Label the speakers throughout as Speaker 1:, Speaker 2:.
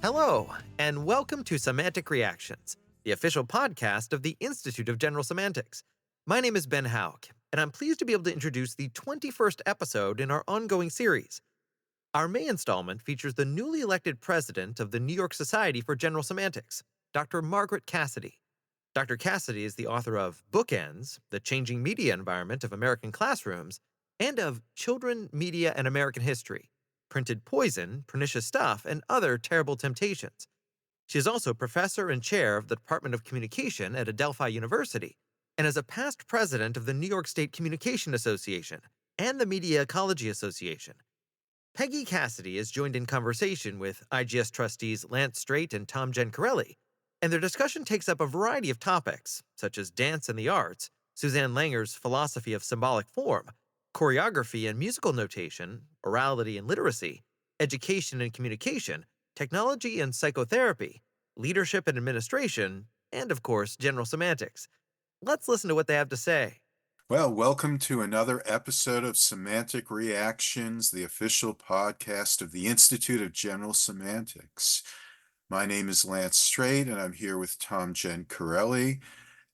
Speaker 1: Hello, and welcome to Semantic Reactions, the official podcast of the Institute of General Semantics. My name is Ben Hauk, and I'm pleased to be able to introduce the 21st episode in our ongoing series. Our May installment features the newly elected president of the New York Society for General Semantics, Dr. Margaret Cassidy. Dr. Cassidy is the author of Bookends, The Changing Media Environment of American Classrooms, and of Children, Media, and American History, Printed Poison, Pernicious Stuff, and Other Terrible Temptations. She is also professor and chair of the Department of Communication at Adelphi University, and is a past president of the New York State Communication Association and the Media Ecology Association. Peggy Cassidy is joined in conversation with IGS trustees Lance Strate and Thom Gencarelli, and their discussion takes up a variety of topics, such as dance and the arts, Suzanne Langer's philosophy of symbolic form, choreography and musical notation, orality and literacy, education and communication, technology and psychotherapy, leadership and administration, and of course, general semantics. Let's listen to what they have to say.
Speaker 2: Well, welcome to another episode of Semantic Reactions, the official podcast of the Institute of General Semantics. My name is Lance Strate, and I'm here with Thom Gencarelli,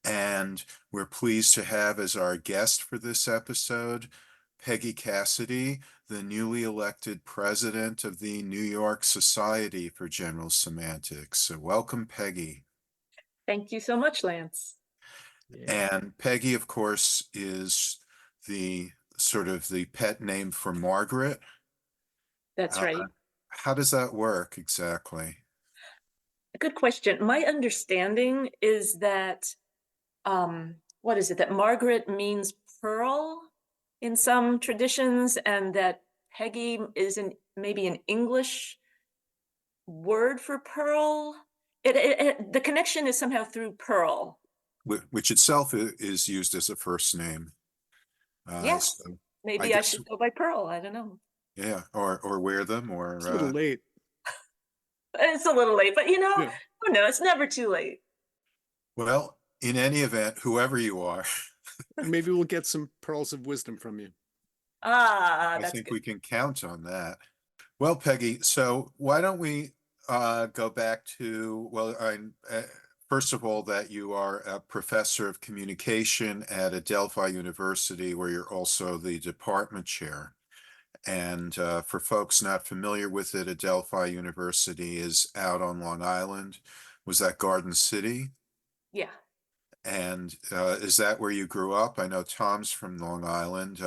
Speaker 2: and we're pleased to have as our guest for this episode Peggy Cassidy, the newly elected president of the New York Society for General Semantics. So welcome, Peggy.
Speaker 3: Thank you so much, Lance.
Speaker 2: And Peggy, of course, is the sort of the pet name for Margaret.
Speaker 3: That's right.
Speaker 2: How does that work exactly?
Speaker 3: Good question. My understanding is that, that Margaret means pearl in some traditions, and that Peggy is maybe an English word for pearl. The connection is somehow through pearl.
Speaker 2: Which itself is used as a first name.
Speaker 3: Yes, so maybe I should go by Pearl. I don't know.
Speaker 2: Yeah, or wear them, or
Speaker 4: it's a little late.
Speaker 3: It's a little late, but who knows? It's never too late.
Speaker 2: Well, in any event, whoever you are,
Speaker 4: maybe we'll get some pearls of wisdom from you.
Speaker 2: I think we can count on that. Well, Peggy, so why don't we go back to, first of all, that you are a professor of communication at Adelphi University, where you're also the department chair. And for folks not familiar with it, Adelphi University is out on Long Island. Was that Garden City?
Speaker 3: Yeah.
Speaker 2: And is that where you grew up? I know Thom's from Long Island.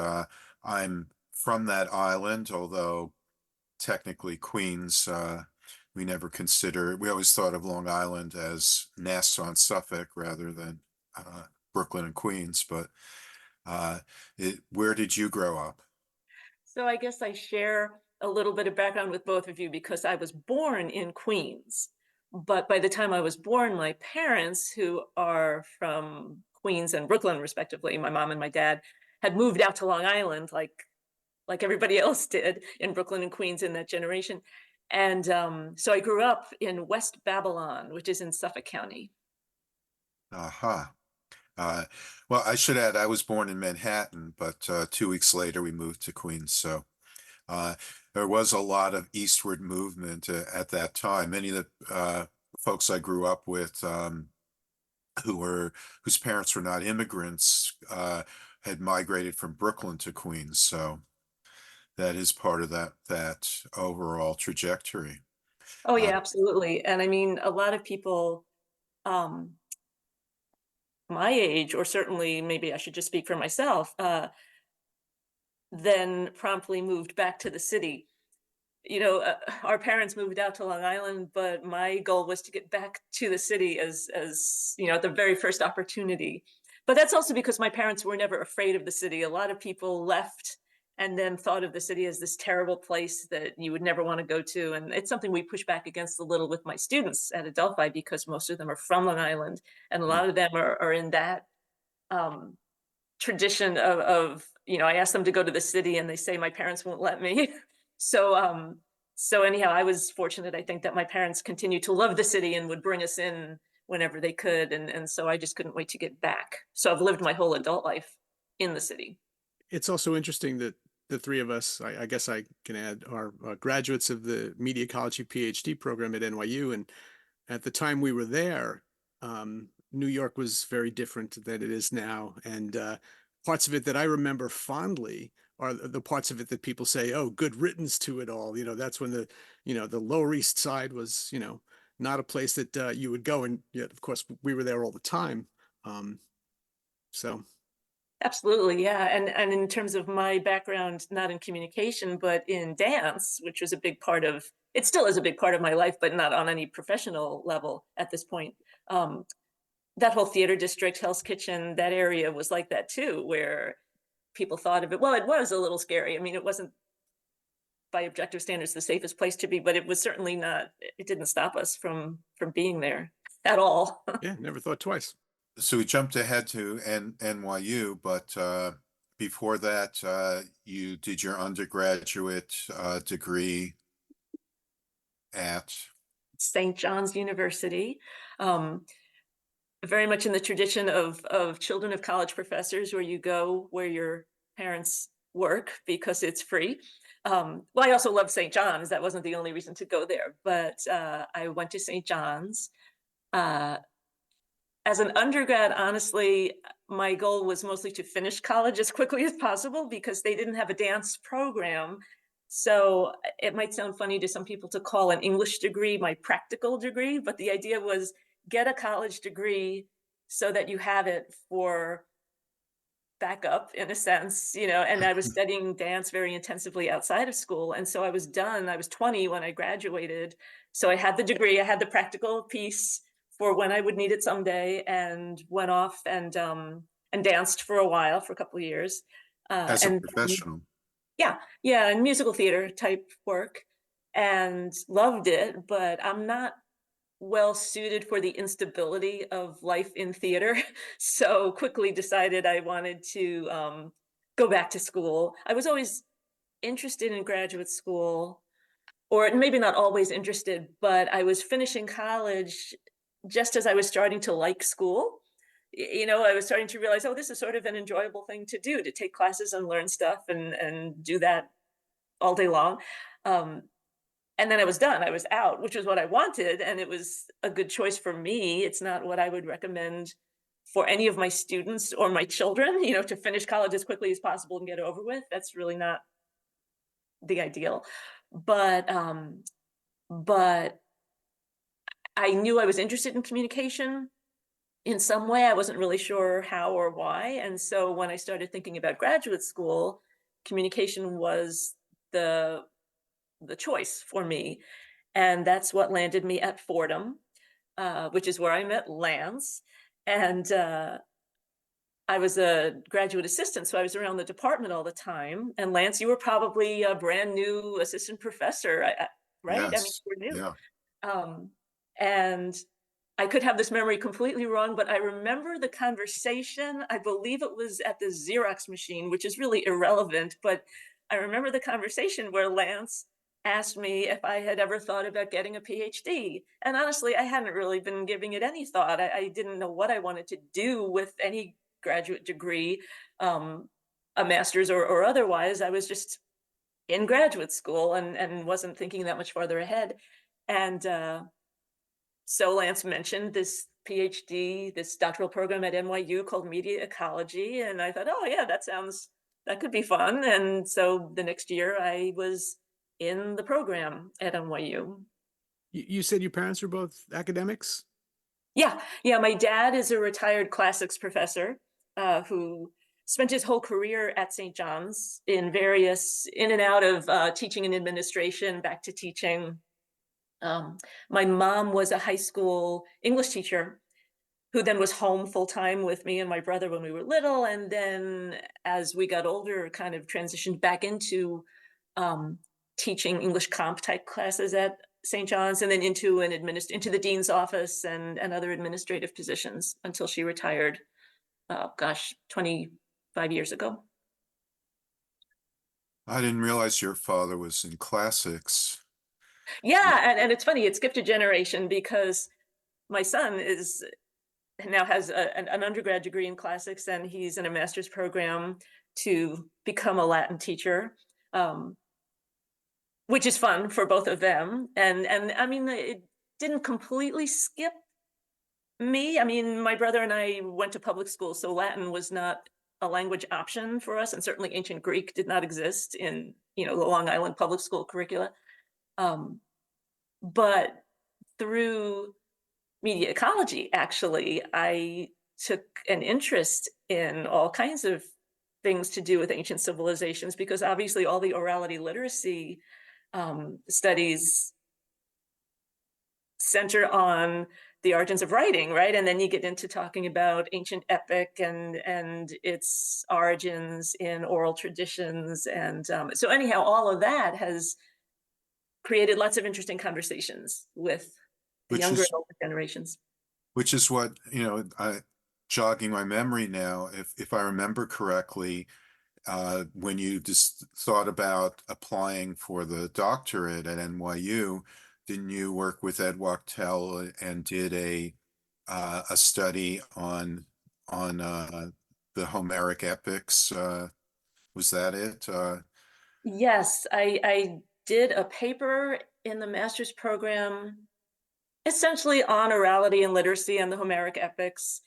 Speaker 2: I'm from that island, although technically Queens, we always thought of Long Island as Nassau and Suffolk rather than Brooklyn and Queens. But where did you grow up?
Speaker 3: So I guess I share a little bit of background with both of you because I was born in Queens. But by the time I was born, my parents, who are from Queens and Brooklyn, respectively, my mom and my dad, had moved out to Long Island like everybody else did in Brooklyn and Queens in that generation. And so I grew up in West Babylon, which is in Suffolk County.
Speaker 2: Well, I should add, I was born in Manhattan, but 2 weeks later we moved to Queens. So there was a lot of eastward movement at that time. Many of the folks I grew up with whose parents were not immigrants had migrated from Brooklyn to Queens. So that is part of that overall trajectory.
Speaker 3: Oh, yeah, absolutely. And I mean, a lot of people my age, or certainly maybe I should just speak for myself, then promptly moved back to the city. Our parents moved out to Long Island, but my goal was to get back to the city as at the very first opportunity. But that's also because my parents were never afraid of the city. A lot of people left and then thought of the city as this terrible place that you would never want to go to. And it's something we push back against a little with my students at Adelphi, because most of them are from Long Island, and a lot of them are in that tradition of I asked them to go to the city and they say my parents won't let me. So anyhow, I was fortunate, I think, that my parents continued to love the city and would bring us in whenever they could. And so I just couldn't wait to get back. So I've lived my whole adult life in the city.
Speaker 4: It's also interesting that the three of us, I guess I can add, are graduates of the Media Ecology PhD program at NYU. And at the time we were there, New York was very different than it is now. And parts of it that I remember fondly are the parts of it that people say, oh, good riddance to it all. That's when the Lower East Side was, not a place that you would go. And yet, of course, we were there all the time. So.
Speaker 3: Absolutely, yeah. And in terms of my background, not in communication, but in dance, which was a big part of, it still is a big part of my life, but not on any professional level at this point. That whole theater district, Hell's Kitchen, that area was like that too, where people thought of it. Well, it was a little scary. I mean, it wasn't by objective standards the safest place to be, but it was certainly not, it didn't stop us from being there at all.
Speaker 4: Yeah, never thought twice.
Speaker 2: So we jumped ahead to NYU, but before that, you did your undergraduate degree at
Speaker 3: St. John's University, very much in the tradition of children of college professors, where you go where your parents work because it's free. Well, I also loved St. John's. That wasn't the only reason to go there, but I went to St. John's. As an undergrad, honestly, my goal was mostly to finish college as quickly as possible because they didn't have a dance program. So it might sound funny to some people to call an English degree my practical degree, but the idea was get a college degree so that you have it for backup in a sense, and I was studying dance very intensively outside of school. And so I was done. I was 20 when I graduated. So I had the degree, I had the practical piece for when I would need it someday, and went off and danced for a while, for a couple of years.
Speaker 2: as a professional.
Speaker 3: Yeah, and musical theater type work, and loved it, but I'm not well suited for the instability of life in theater. So quickly decided I wanted to go back to school. I was always interested in graduate school, or maybe not always interested, but I was finishing college just as I was starting to like school. I was starting to realize, oh, this is sort of an enjoyable thing to do, to take classes and learn stuff and do that all day long. And then I was done. I was out, which was what I wanted. And it was a good choice for me. It's not what I would recommend for any of my students or my children, to finish college as quickly as possible and get over with. That's really not the ideal. But I knew I was interested in communication in some way. I wasn't really sure how or why. And so when I started thinking about graduate school, communication was the choice for me. And that's what landed me at Fordham, which is where I met Lance. And I was a graduate assistant, so I was around the department all the time. And Lance, you were probably a brand new assistant professor, right?
Speaker 2: Yes.
Speaker 3: I mean, you were new.
Speaker 2: Yeah.
Speaker 3: And I could have this memory completely wrong, but I remember the conversation. I believe it was at the Xerox machine, which is really irrelevant, but I remember the conversation where Lance asked me if I had ever thought about getting a PhD. And honestly, I hadn't really been giving it any thought. I didn't know what I wanted to do with any graduate degree, a master's or otherwise. I was just in graduate school and wasn't thinking that much farther ahead. And so Lance mentioned this PhD, this doctoral program at NYU called Media Ecology. And I thought, oh yeah, that could be fun. And so the next year I was in the program at NYU.
Speaker 4: You said your parents were both academics?
Speaker 3: Yeah. My dad is a retired classics professor who spent his whole career at St. John's in and out of teaching and administration, back to teaching. My mom was a high school English teacher who then was home full time with me and my brother when we were little. And then as we got older, kind of transitioned back into teaching English comp type classes at St. John's, and then into the dean's office and other administrative positions until she retired, 25 years ago.
Speaker 2: I didn't realize your father was in classics.
Speaker 3: Yeah, and it's funny, it skipped a generation because my son now has an undergrad degree in classics, and he's in a master's program to become a Latin teacher, which is fun for both of them. And I mean, it didn't completely skip me. I mean, my brother and I went to public school, so Latin was not a language option for us, and certainly ancient Greek did not exist in, the Long Island public school curricula. But through media ecology, actually, I took an interest in all kinds of things to do with ancient civilizations, because obviously all the orality literacy studies center on the origins of writing, right? And then you get into talking about ancient epic and its origins in oral traditions. And so anyhow, all of that has created lots of interesting conversations with the
Speaker 2: Which
Speaker 3: younger
Speaker 2: is
Speaker 3: and older generations.
Speaker 2: which is what, jogging my memory now, if I remember correctly, when you just thought about applying for the doctorate at NYU, didn't you work with Ed Wachtell and did a study on the Homeric epics? Was that it?
Speaker 3: Yes, I did a paper in the master's program essentially on orality and literacy and the Homeric epics.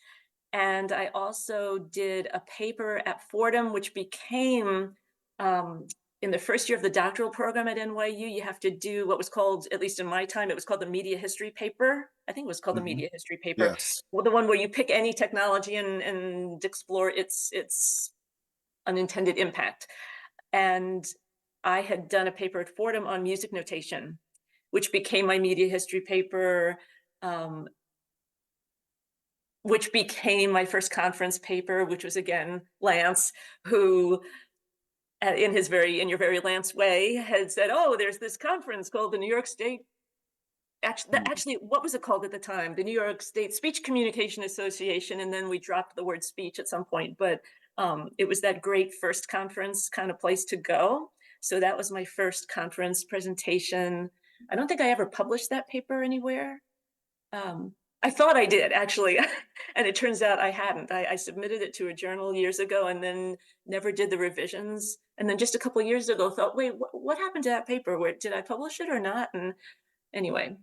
Speaker 3: And I also did a paper at Fordham, which became, in the first year of the doctoral program at NYU, you have to do what was called, at least in my time, it was called the media history paper. I think it was called the
Speaker 2: Mhm.
Speaker 3: media history paper.
Speaker 2: Yes.
Speaker 3: Well, the one where you pick any technology and explore its unintended impact. And I had done a paper at Fordham on music notation, which became my media history paper, um, which became my first conference paper, which was again Lance, who in your very Lance way had said, "Oh, there's this conference called the New York State." Actually, what was it called at the time? The New York State Speech Communication Association, and then we dropped the word speech at some point. But it was that great first conference kind of place to go. So that was my first conference presentation. I don't think I ever published that paper anywhere. I thought I did, actually, and it turns out I hadn't. I submitted it to a journal years ago and then never did the revisions. And then just a couple of years ago, thought, wait, what happened to that paper? Did I publish it or not? And anyway,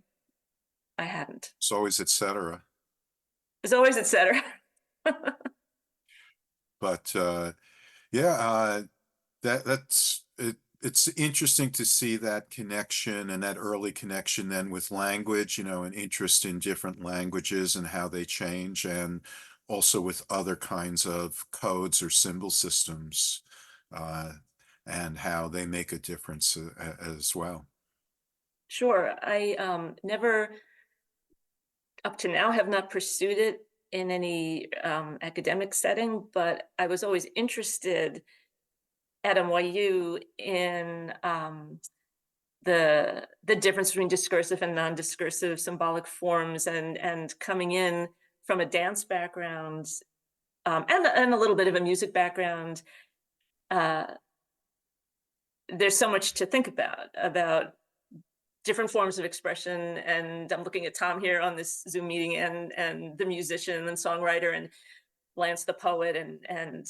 Speaker 3: I hadn't.
Speaker 2: It's always et cetera.
Speaker 3: As always, et cetera.
Speaker 2: But yeah, that's it. It's interesting to see that connection and that early connection then with language, an interest in different languages and how they change, and also with other kinds of codes or symbol systems, and how they make a difference as well.
Speaker 3: Sure. I never, up to now, have not pursued it in any academic setting, but I was always interested at NYU in the difference between discursive and non-discursive symbolic forms, and coming in from a dance background, and a little bit of a music background. There's so much to think about different forms of expression, and I'm looking at Thom here on this Zoom meeting, and the musician and songwriter, and Lance the poet, and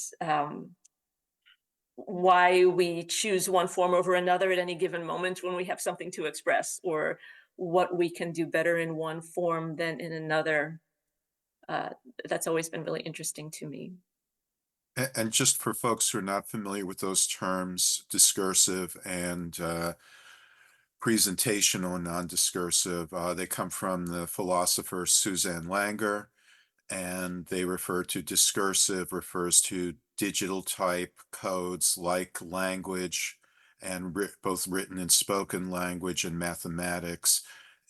Speaker 3: why we choose one form over another at any given moment when we have something to express, or what we can do better in one form than in another. That's always been really interesting to me.
Speaker 2: And just for folks who are not familiar with those terms, discursive and presentational and non-discursive, they come from the philosopher Suzanne Langer, and they refer to discursive refers to digital type codes like language, and both written and spoken language and mathematics,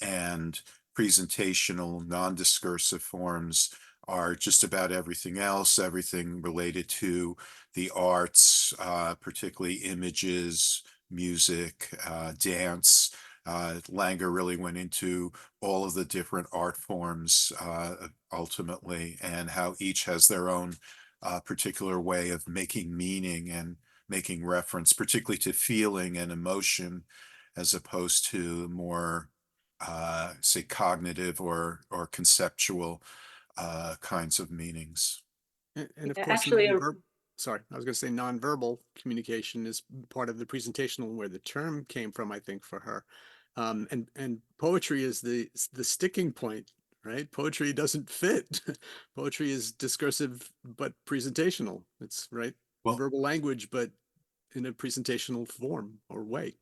Speaker 2: and presentational non-discursive forms are just about everything else, everything related to the arts, particularly images, music, dance. Langer really went into all of the different art forms ultimately, and how each has their own particular way of making meaning and making reference, particularly to feeling and emotion, as opposed to more, say, cognitive or conceptual kinds of meanings.
Speaker 4: And of course,
Speaker 3: Actually,
Speaker 4: nonverbal. sorry, I was going to say nonverbal communication is part of the presentational, where the term came from, I think, for her. And poetry is the sticking point, right? Poetry doesn't fit. Poetry is discursive but presentational. It's right,
Speaker 2: Well,
Speaker 4: verbal language, but in a presentational form or way.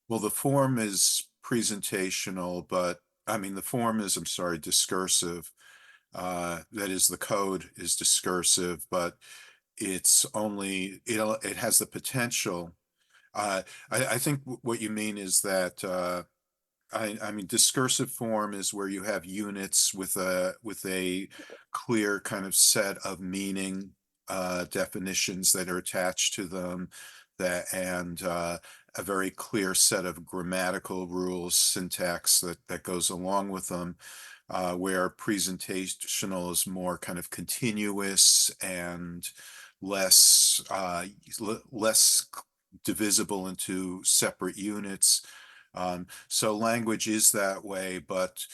Speaker 2: well, the form is presentational, but I mean, the form is, I'm sorry, discursive. That is, the code is discursive, but it's only, it has the potential. I think what you mean is that I mean, discursive form is where you have units with a clear kind of set of meaning definitions that are attached to them, and a very clear set of grammatical rules, syntax that goes along with them. Where presentational is more kind of continuous and less less divisible into separate units. So language is that way, but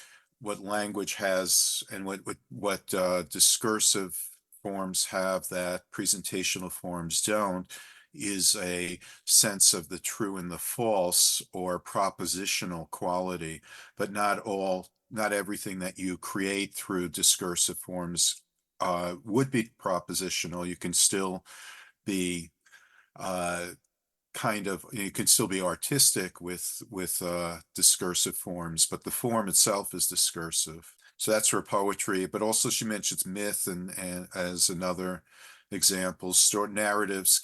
Speaker 2: what language has and what discursive forms have that presentational forms don't is a sense of the true and the false, or propositional quality, but not everything that you create through discursive forms would be propositional. You can still be uh, you can still be artistic with discursive forms, but the form itself is discursive. So that's her poetry. But also she mentions myth and as another example. Story narratives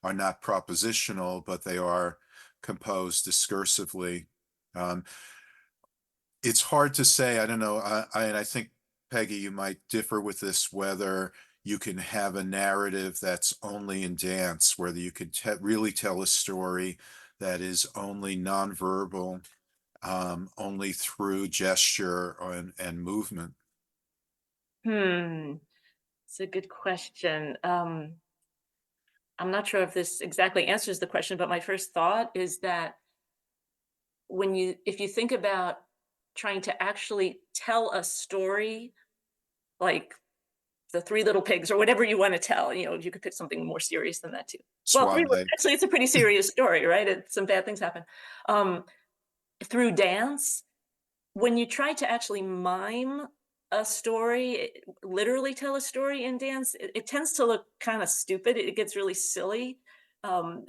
Speaker 2: are not propositional, but they are composed discursively. Um, it's hard to say. I don't know. I think, Peggy, you might differ with this, whether you can have a narrative that's only in dance, whether you could really tell a story that is only nonverbal, only through gesture and movement.
Speaker 3: It's a good question. I'm not sure if this exactly answers the question, but my first thought is that if you think about trying to actually tell a story, like the Three Little Pigs or whatever you want to tell, you could pick something more serious than that too. Well,
Speaker 2: Swan Lake.
Speaker 3: actually, it's a pretty serious story, right? Some bad things happen. Through dance, when you try to actually mime a story, literally tell a story in dance, it tends to look kind of stupid. It gets really silly. Um,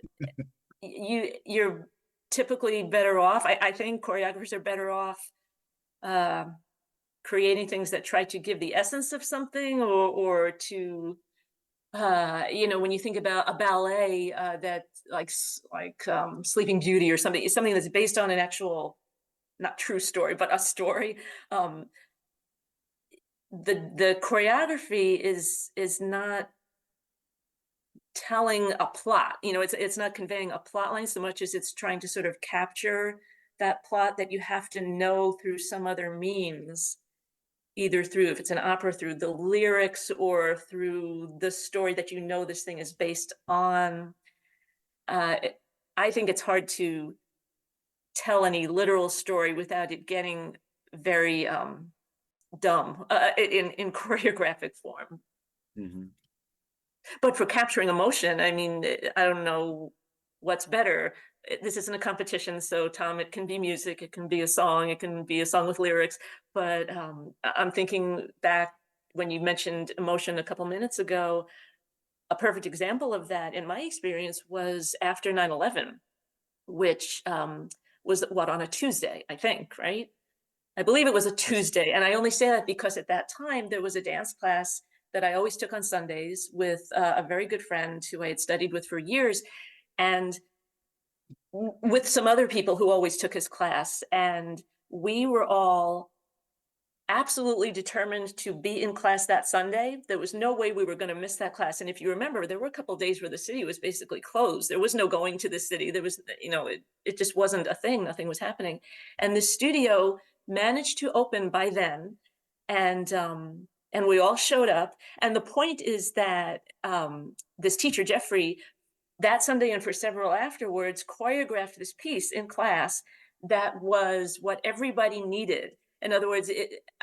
Speaker 3: you're typically better off. I think choreographers are better off uh, creating things that try to give the essence of something, or to when you think about a ballet that Sleeping Beauty or something that's based on an actual, not true story, but a story. Um, the choreography is not telling a plot. It's not conveying a plot line so much as it's trying to sort of capture that plot that you have to know through some other means, either through, if it's an opera, through the lyrics, or through the story that this thing is based on. I think it's hard to tell any literal story without it getting very dumb in choreographic form.
Speaker 2: Mm-hmm.
Speaker 3: But for capturing emotion, I mean, I don't know what's better. This isn't a competition, so Thom, it can be music, it can be a song, it can be a song with lyrics. But I'm thinking back when you mentioned emotion a couple minutes ago. A perfect example of that, in my experience, was after 9/11, which was on a Tuesday, I think, right? I believe it was a Tuesday. And I only say that because at that time there was a dance class that I always took on Sundays with a very good friend who I had studied with for years, and with some other people who always took his class. And we were all absolutely determined to be in class that Sunday. There was no way we were going to miss that class. And if you remember, there were a couple of days where the city was basically closed. There was no going to the city. There was, it just wasn't a thing. Nothing was happening. And the studio managed to open by then. And we all showed up. And the point is that this teacher, Jeffrey, that Sunday and for several afterwards, choreographed this piece in class that was what everybody needed. In other words,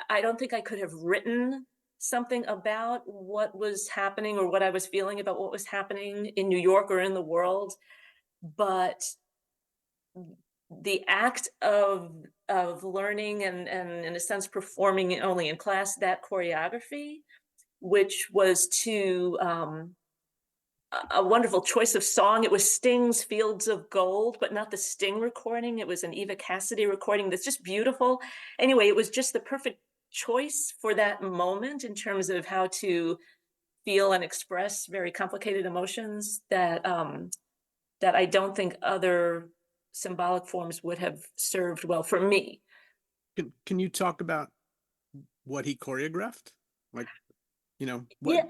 Speaker 3: I don't think I could have written something about what was happening or what I was feeling about what was happening in New York or in the world. But the act of learning and in a sense performing only in class, that choreography, which was to a wonderful choice of song. It was Sting's Fields of Gold, but not the Sting recording. It was an Eva Cassidy recording that's just beautiful. Anyway, it was just the perfect choice for that moment in terms of how to feel and express very complicated emotions that that I don't think other symbolic forms would have served well for me.
Speaker 4: Can you talk about what he choreographed? Like, you know,
Speaker 3: Yeah.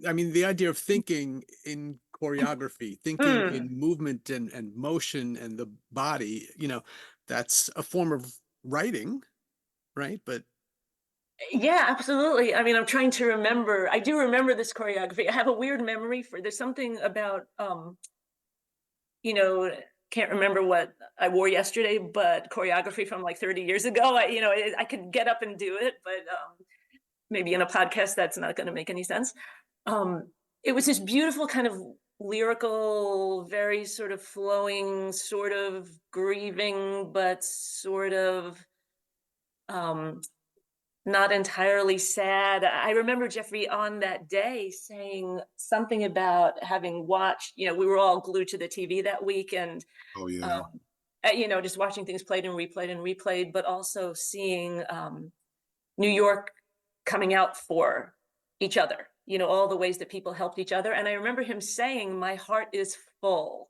Speaker 4: I mean, the idea of thinking in choreography, thinking in movement and motion and the body, you know, that's a form of writing, right? But
Speaker 3: Yeah, absolutely. I mean, I'm trying to remember. I do remember this choreography. I have a weird memory for there's something about you know, can't remember what I wore yesterday, but choreography from like 30 years ago. I could get up and do it, but maybe in a podcast that's not going to make any sense. Um, it was this beautiful kind of lyrical, very sort of flowing, sort of grieving, but sort of um, not entirely sad. I remember Jeffrey on that day saying something about having watched, we were all glued to the TV that week and,
Speaker 2: Oh, yeah.
Speaker 3: um, just watching things played and replayed and replayed, but also seeing New York coming out for each other, all the ways that people helped each other. And I remember him saying, my heart is full,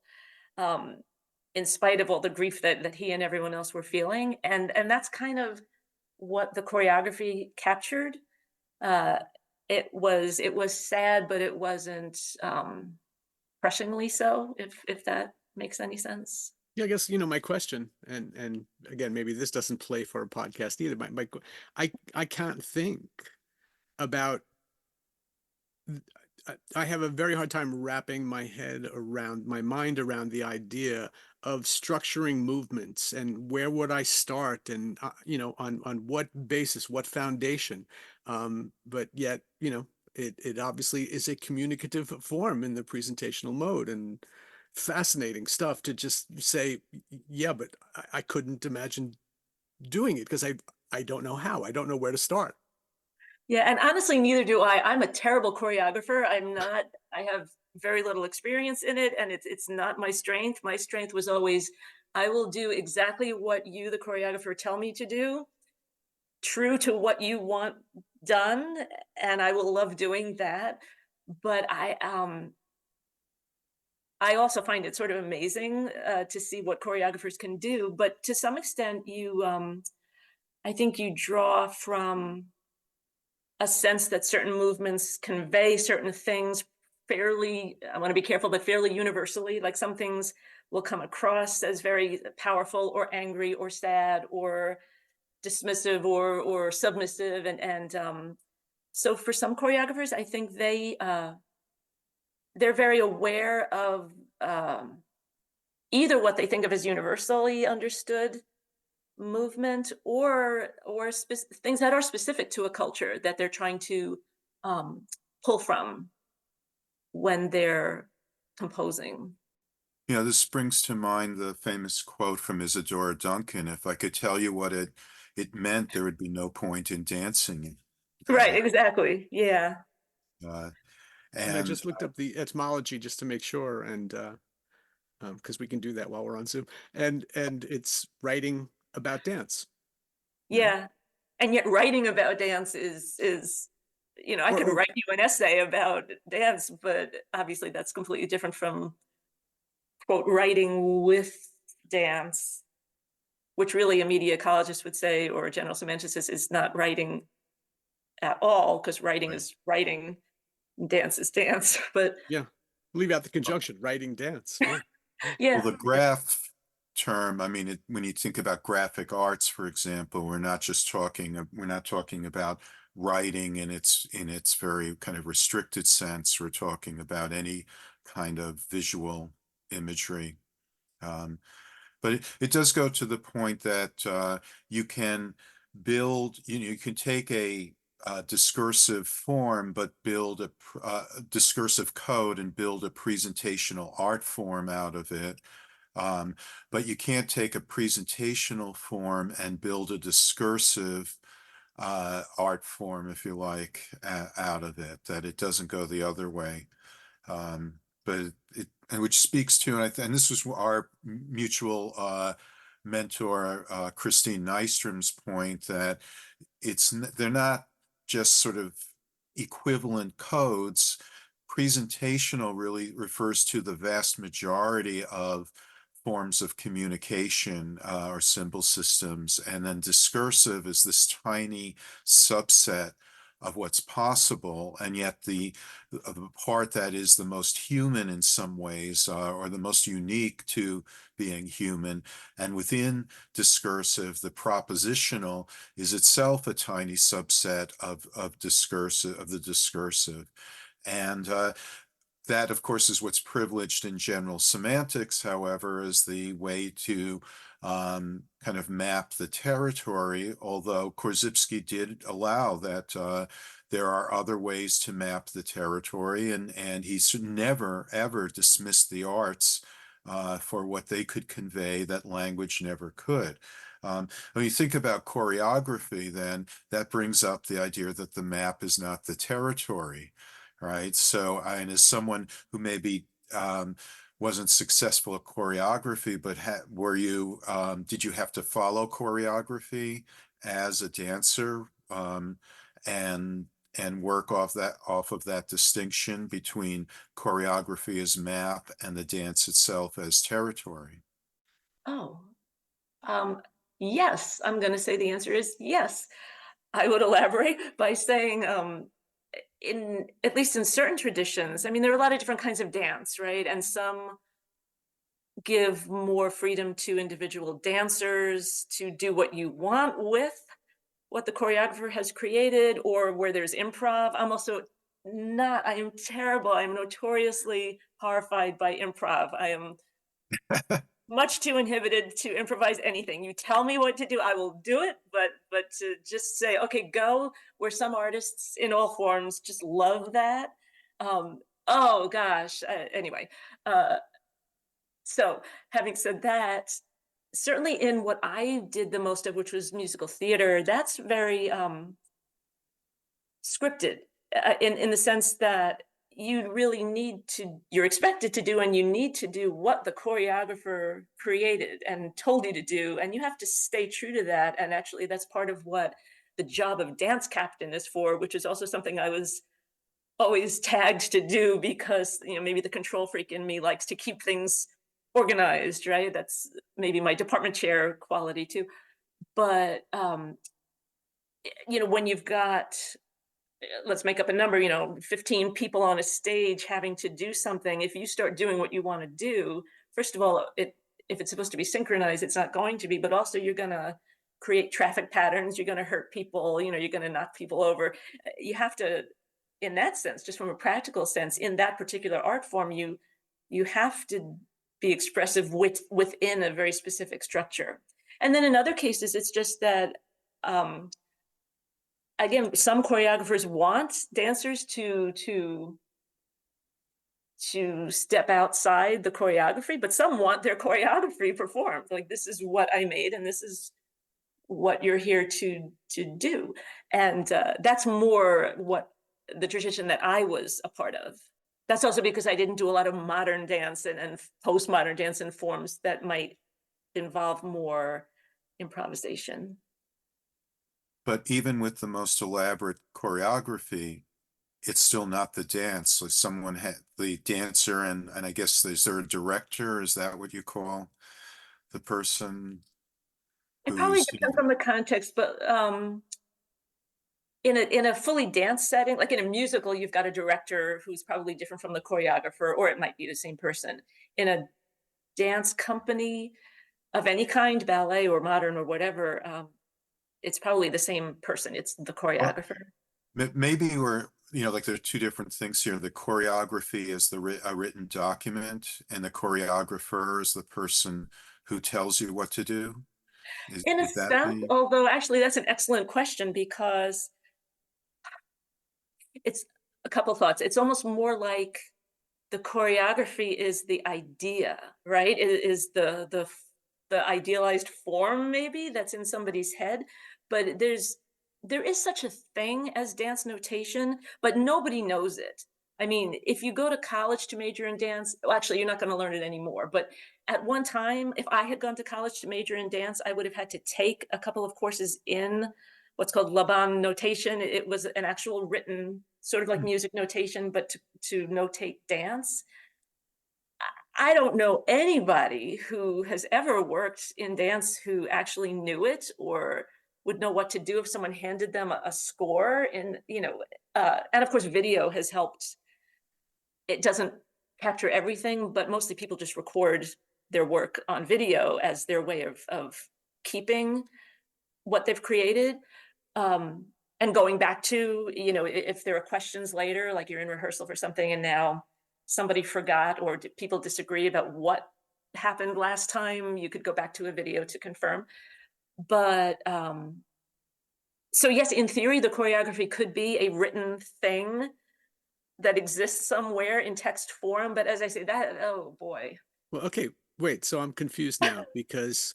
Speaker 3: um, in spite of all the grief that he and everyone else were feeling. And that's kind of what the choreography captured. Uh, it was sad, but it wasn't crushingly so, if that makes any sense.
Speaker 4: yeah, I guess, you know, my question, and again, maybe this doesn't play for a podcast either. I can't think about I have a very hard time wrapping my mind around the idea of structuring movements and where would I start and you know, on what basis, what foundation. But yet, you know, it obviously is a communicative form in the presentational mode and fascinating stuff to just say, yeah, but I couldn't imagine doing it because I don't know how. I don't know where to start.
Speaker 3: Yeah, and honestly, neither do I. I'm a terrible choreographer. I have very little experience in it, and it's not my strength. My strength was always, I will do exactly what you, the choreographer, tell me to do, true to what you want done, and I will love doing that. But I also find it sort of amazing to see what choreographers can do. But to some extent, I think you draw from a sense that certain movements convey certain things fairly, I want to be careful, but fairly universally. Like some things will come across as very powerful or angry or sad or dismissive or submissive. And so for some choreographers, I think they're very aware of either what they think of as universally understood movement or things that are specific to a culture that they're trying to um, pull from when they're composing.
Speaker 2: You know, this brings to mind the famous quote from Isadora Duncan, if I could tell you what it meant, there would be no point in dancing.
Speaker 3: Right, exactly. Yeah.
Speaker 2: Uh,
Speaker 4: And I
Speaker 2: and
Speaker 4: just looked up the etymology just to make sure, and because we can do that while we're on Zoom, and it's writing about dance, right?
Speaker 3: Yeah. And yet writing about dance I could
Speaker 4: Or
Speaker 3: write you an essay about dance, but obviously that's completely different from quote writing with dance, which really a media ecologist would say, or a general semanticist is not writing at all, because writing
Speaker 2: right.
Speaker 3: is writing, dance is dance. But
Speaker 4: yeah, leave out the conjunction, writing dance. Yeah,
Speaker 2: Well,
Speaker 3: yeah,
Speaker 2: the graph term, I mean, when you think about graphic arts, for example, we're not talking about writing in its very kind of restricted sense. We're talking about any kind of visual imagery. Um, but it does go to the point that you can build, you can take discursive form, but build a discursive code and build a presentational art form out of it. But you can't take a presentational form and build a discursive art form, if you like, out of it, that it doesn't go the other way. But and which speaks to, and this was our mutual mentor, Christine Nystrom's point, that they're not just sort of equivalent codes. Presentational really refers to the vast majority of forms of communication or symbol systems, and then discursive is this tiny subset of what's possible, and yet the part that is the most human in some ways, or the most unique to being human. And within discursive, the propositional is itself a tiny subset of the discursive. And that, of course, is what's privileged in general semantics, however, is the way to kind of map the territory, although Korzybski did allow that there are other ways to map the territory, and he's never, ever dismissed the arts for what they could convey that language never could. When you think about choreography, then that brings up the idea that the map is not the territory. Right. So, and as someone who maybe wasn't successful at choreography, but did you have to follow choreography as a dancer and work off of that distinction between choreography as map and the dance itself as territory?
Speaker 3: Oh, yes, I'm going to say the answer is yes. I would elaborate by saying, at least in certain traditions, I mean, there are a lot of different kinds of dance, right? And some give more freedom to individual dancers to do what you want with what the choreographer has created, or where there's improv. I'm also not, I am terrible. I'm notoriously horrified by improv. I am much too inhibited to improvise anything. You tell me what to do, I will do it, but to just say, okay, go, where some artists in all forms just love that. Oh gosh, anyway. So having said that, certainly in what I did the most of, which was musical theater, that's very scripted in the sense that you really need to, you're expected to do, and you need to do what the choreographer created and told you to do, and you have to stay true to that. And actually that's part of what the job of dance captain is for, which is also something I was always tagged to do, because maybe the control freak in me likes to keep things organized, right? That's maybe my department chair quality too. But when you've got, let's make up a number, 15 people on a stage having to do something, if you start doing what you want to do, first of all, if it's supposed to be synchronized, it's not going to be, but also you're going to create traffic patterns, you're going to hurt people, you're going to knock people over. You have to, in that sense, just from a practical sense, in that particular art form, you have to be expressive within a very specific structure. And then in other cases, it's just that again, some choreographers want dancers to step outside the choreography, but some want their choreography performed. Like, this is what I made, and this is what you're here to do. And that's more what the tradition that I was a part of. That's also because I didn't do a lot of modern dance and postmodern dance in forms that might involve more improvisation.
Speaker 2: But even with the most elaborate choreography, it's still not the dance. So someone had the dancer, and I guess is there a director? Is that what you call the person
Speaker 3: It probably
Speaker 2: who's
Speaker 3: depends on the context, but in a fully dance setting, like in a musical, you've got a director who's probably different from the choreographer, or it might be the same person. In a dance company of any kind, ballet or modern or whatever, it's probably the same person. It's the choreographer.
Speaker 2: maybe we're like there are two different things here. The choreography is a written document, and the choreographer is the person who tells you what to do.
Speaker 3: In a
Speaker 2: Is that
Speaker 3: sense, although actually that's an excellent question, because It's a couple thoughts. It's almost more like the choreography is the idea, right? It is the idealized form maybe that's in somebody's head, but there is such a thing as dance notation, but nobody knows it. I mean, if you go to college to major in dance, well, actually, you're not going to learn it anymore. But at one time, if I had gone to college to major in dance, I would have had to take a couple of courses in what's called Laban notation. It was an actual written, sort of like music notation, but to notate dance. I don't know anybody who has ever worked in dance who actually knew it or would know what to do if someone handed them a score. And of course, video has helped. It doesn't capture everything, but mostly people just record their work on video as their way of keeping what they've created. And going back to, if there are questions later, like you're in rehearsal for something and now somebody forgot or people disagree about what happened last time, you could go back to a video to confirm. But so yes, in theory, the choreography could be a written thing that exists somewhere in text form. But as I say, oh boy.
Speaker 4: Well, okay, wait. So I'm confused now because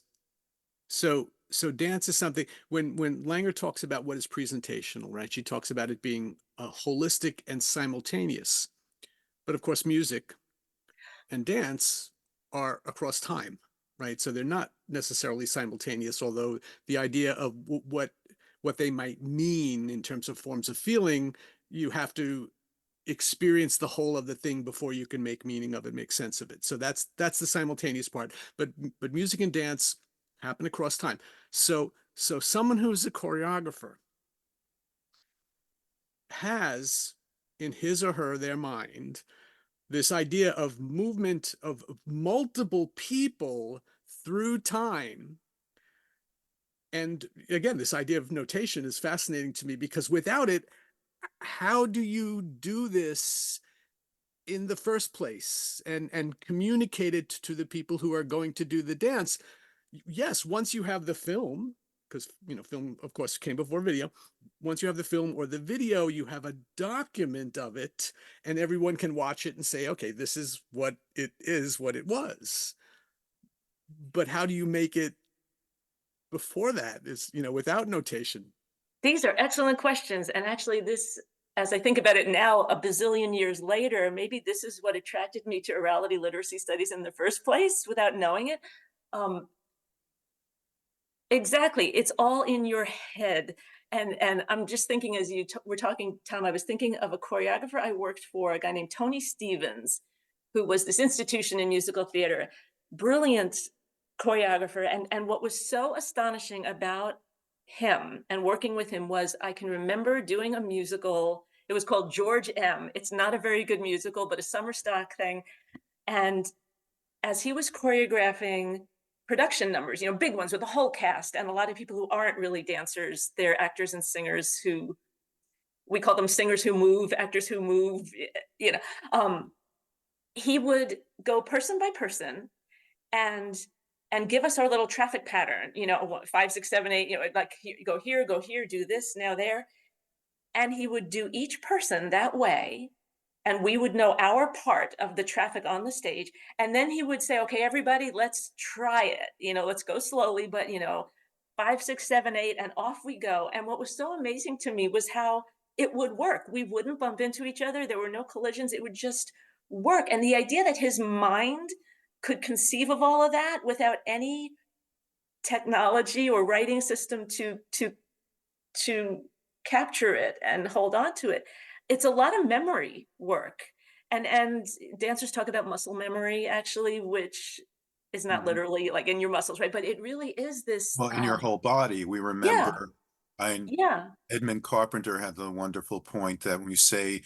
Speaker 4: so dance is something when Langer talks about what is presentational, right? She talks about it being holistic and simultaneous. But of course, music and dance are across time, right? So they're not necessarily simultaneous, although the idea of what they might mean in terms of forms of feeling, you have to experience the whole of the thing before you can make meaning of it, make sense of it. So that's the simultaneous part. But music and dance happen across time. So someone who's a choreographer has in his or her their mind this idea of movement of multiple people through time. And again, this idea of notation is fascinating to me because without it, how do you do this in the first place and communicate it to the people who are going to do the dance? Yes, once you have the film, because film of course came before video. Once you have the film or the video, you have a document of it and everyone can watch it and say, okay, this is what it is, what it was. But how do you make it before that is, without notation?
Speaker 3: These are excellent questions. And actually, this, as I think about it now, a bazillion years later, maybe this is what attracted me to orality literacy studies in the first place without knowing it. Exactly. It's all in your head. And I'm just thinking as you were talking, Thom, I was thinking of a choreographer I worked for, a guy named Tony Stevens, who was this institution in musical theater, brilliant choreographer. And what was so astonishing about him and working with him was I can remember doing a musical. It was called George M. It's not a very good musical, but a summer stock thing. And as he was choreographing production numbers, big ones with the whole cast and a lot of people who aren't really dancers, they're actors and singers who we call them singers who move, actors who move, he would go person by person and give us our little traffic pattern, 5, 6, 7, 8, like go here, do this, now there. And he would do each person that way. And we would know our part of the traffic on the stage. And then he would say, okay, everybody, let's try it. Let's go slowly, but 5, 6, 7, 8, and off we go. And what was so amazing to me was how it would work. We wouldn't bump into each other. There were no collisions. It would just work. And the idea that his mind could conceive of all of that without any technology or writing system to capture it and hold on to it. It's a lot of memory work. And dancers talk about muscle memory, actually, which is not literally like in your muscles, right? But it really is this.
Speaker 2: Well, in your whole body, we
Speaker 3: Yeah,
Speaker 2: remember,
Speaker 3: yeah,
Speaker 2: Edmund Carpenter had the wonderful point that when you say,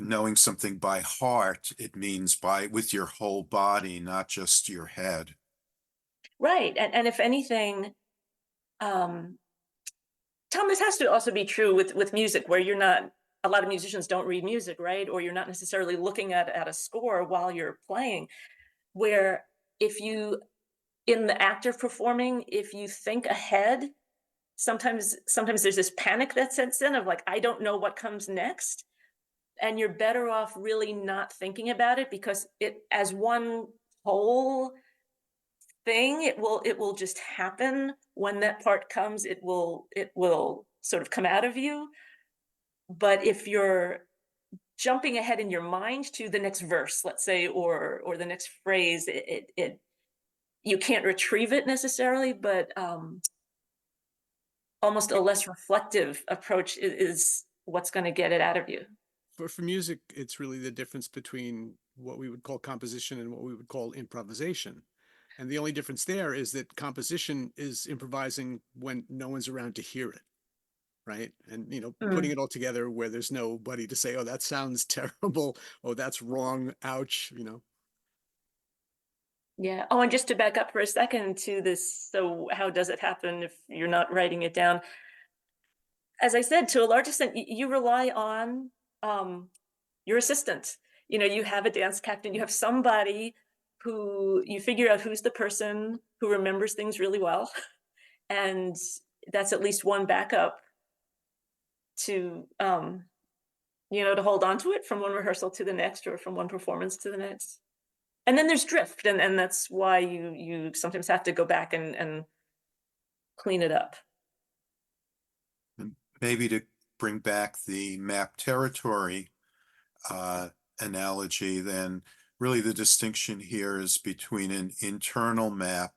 Speaker 2: knowing something by heart, it means with your whole body, not just your head.
Speaker 3: right. And if anything, Thom, this has to also be true with music, where you're not. A lot of musicians don't read music, right? Or you're not necessarily looking at a score while you're playing. Where if you, in the act of performing, if you think ahead, sometimes there's this panic that sets in of like, I don't know what comes next. And you're better off really not thinking about it, because it, as one whole thing, it will just happen. When that part comes, it will sort of come out of you. But if you're jumping ahead in your mind to the next verse, let's say, or the next phrase, it you can't retrieve it necessarily, but almost a less reflective approach is what's going to get it out of you.
Speaker 4: For music, it's really the difference between what we would call composition and what we would call improvisation. And the only difference there is that composition is improvising when no one's around to hear it, right? And, putting it all together where there's nobody to say, oh, that sounds terrible. Oh, that's wrong. Ouch,
Speaker 3: Yeah. Oh, and just to back up for a second to this, so how does it happen if you're not writing it down? As I said, to a large extent, you rely on your assistant. You have a dance captain, you have somebody who you figure out who's the person who remembers things really well. And that's at least one backup to, to hold on to it from one rehearsal to the next, or from one performance to the next. And then there's drift, and that's why you sometimes have to go back and clean it up.
Speaker 2: And maybe to bring back the map territory analogy, then really the distinction here is between an internal map,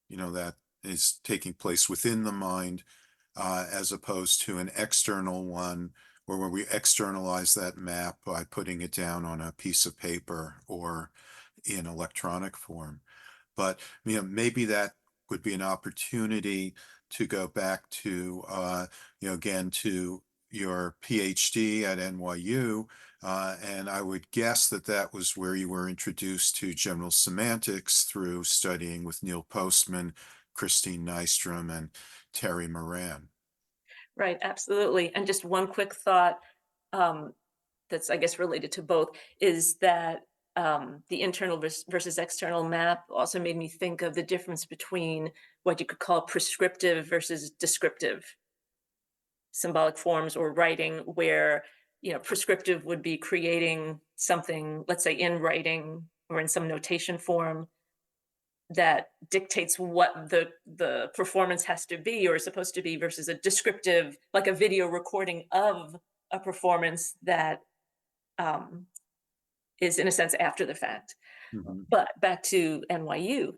Speaker 2: that is taking place within the mind, as opposed to an external one, where we externalize that map by putting it down on a piece of paper or in electronic form. But maybe that would be an opportunity to go back to again, to your PhD at NYU, and I would guess that was where you were introduced to general semantics through studying with Neil Postman, Christine Nystrom, and Terry Moran.
Speaker 3: Right, absolutely. And just one quick thought, that's, I guess, related to both, is that the internal versus external map also made me think of the difference between what you could call prescriptive versus descriptive symbolic forms or writing, where prescriptive would be creating something, let's say in writing or in some notation form, that dictates what the performance has to be or is supposed to be, versus a descriptive, like a video recording of a performance that is, in a sense, after the fact.
Speaker 2: Mm-hmm.
Speaker 3: But back to NYU,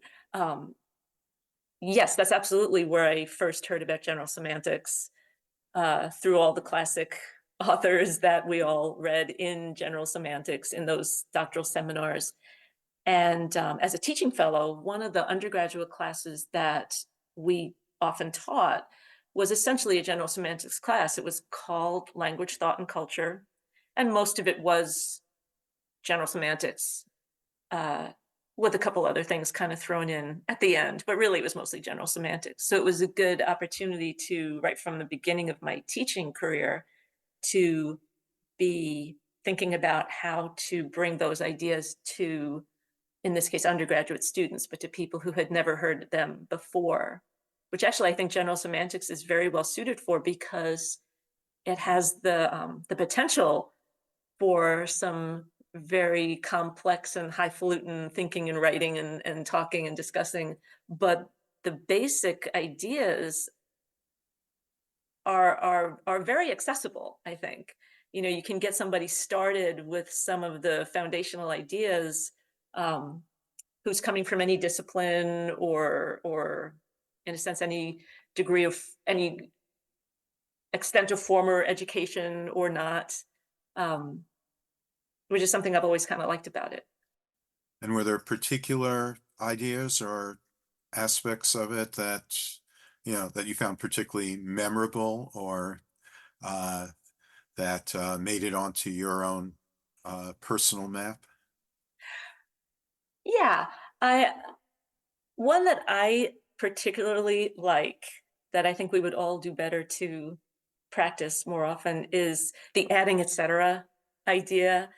Speaker 3: yes, that's absolutely where I first heard about general semantics, through all the classic authors that we all read in general semantics in those doctoral seminars. And as a teaching fellow, one of the undergraduate classes that we often taught was essentially a general semantics class. It was called Language, Thought, and Culture, and most of it was general semantics, with a couple other things kind of thrown in at the end, but really it was mostly general semantics. So it was a good opportunity to, right from the beginning of my teaching career, to be thinking about how to bring those ideas to, in this case, undergraduate students, but to people who had never heard them before, which actually I think general semantics is very well suited for, because it has the potential for some very complex and highfalutin thinking and writing and talking and discussing, but the basic ideas are very accessible, I think. You can get somebody started with some of the foundational ideas, who's coming from any discipline or in a sense any degree of any extent of former education or not, which is something I've always kind of liked about it.
Speaker 2: And were there particular ideas or aspects of it that that you found particularly memorable, or that made it onto your own personal map?
Speaker 3: Yeah, one that I particularly like, that I think we would all do better to practice more often, is the adding etc. idea.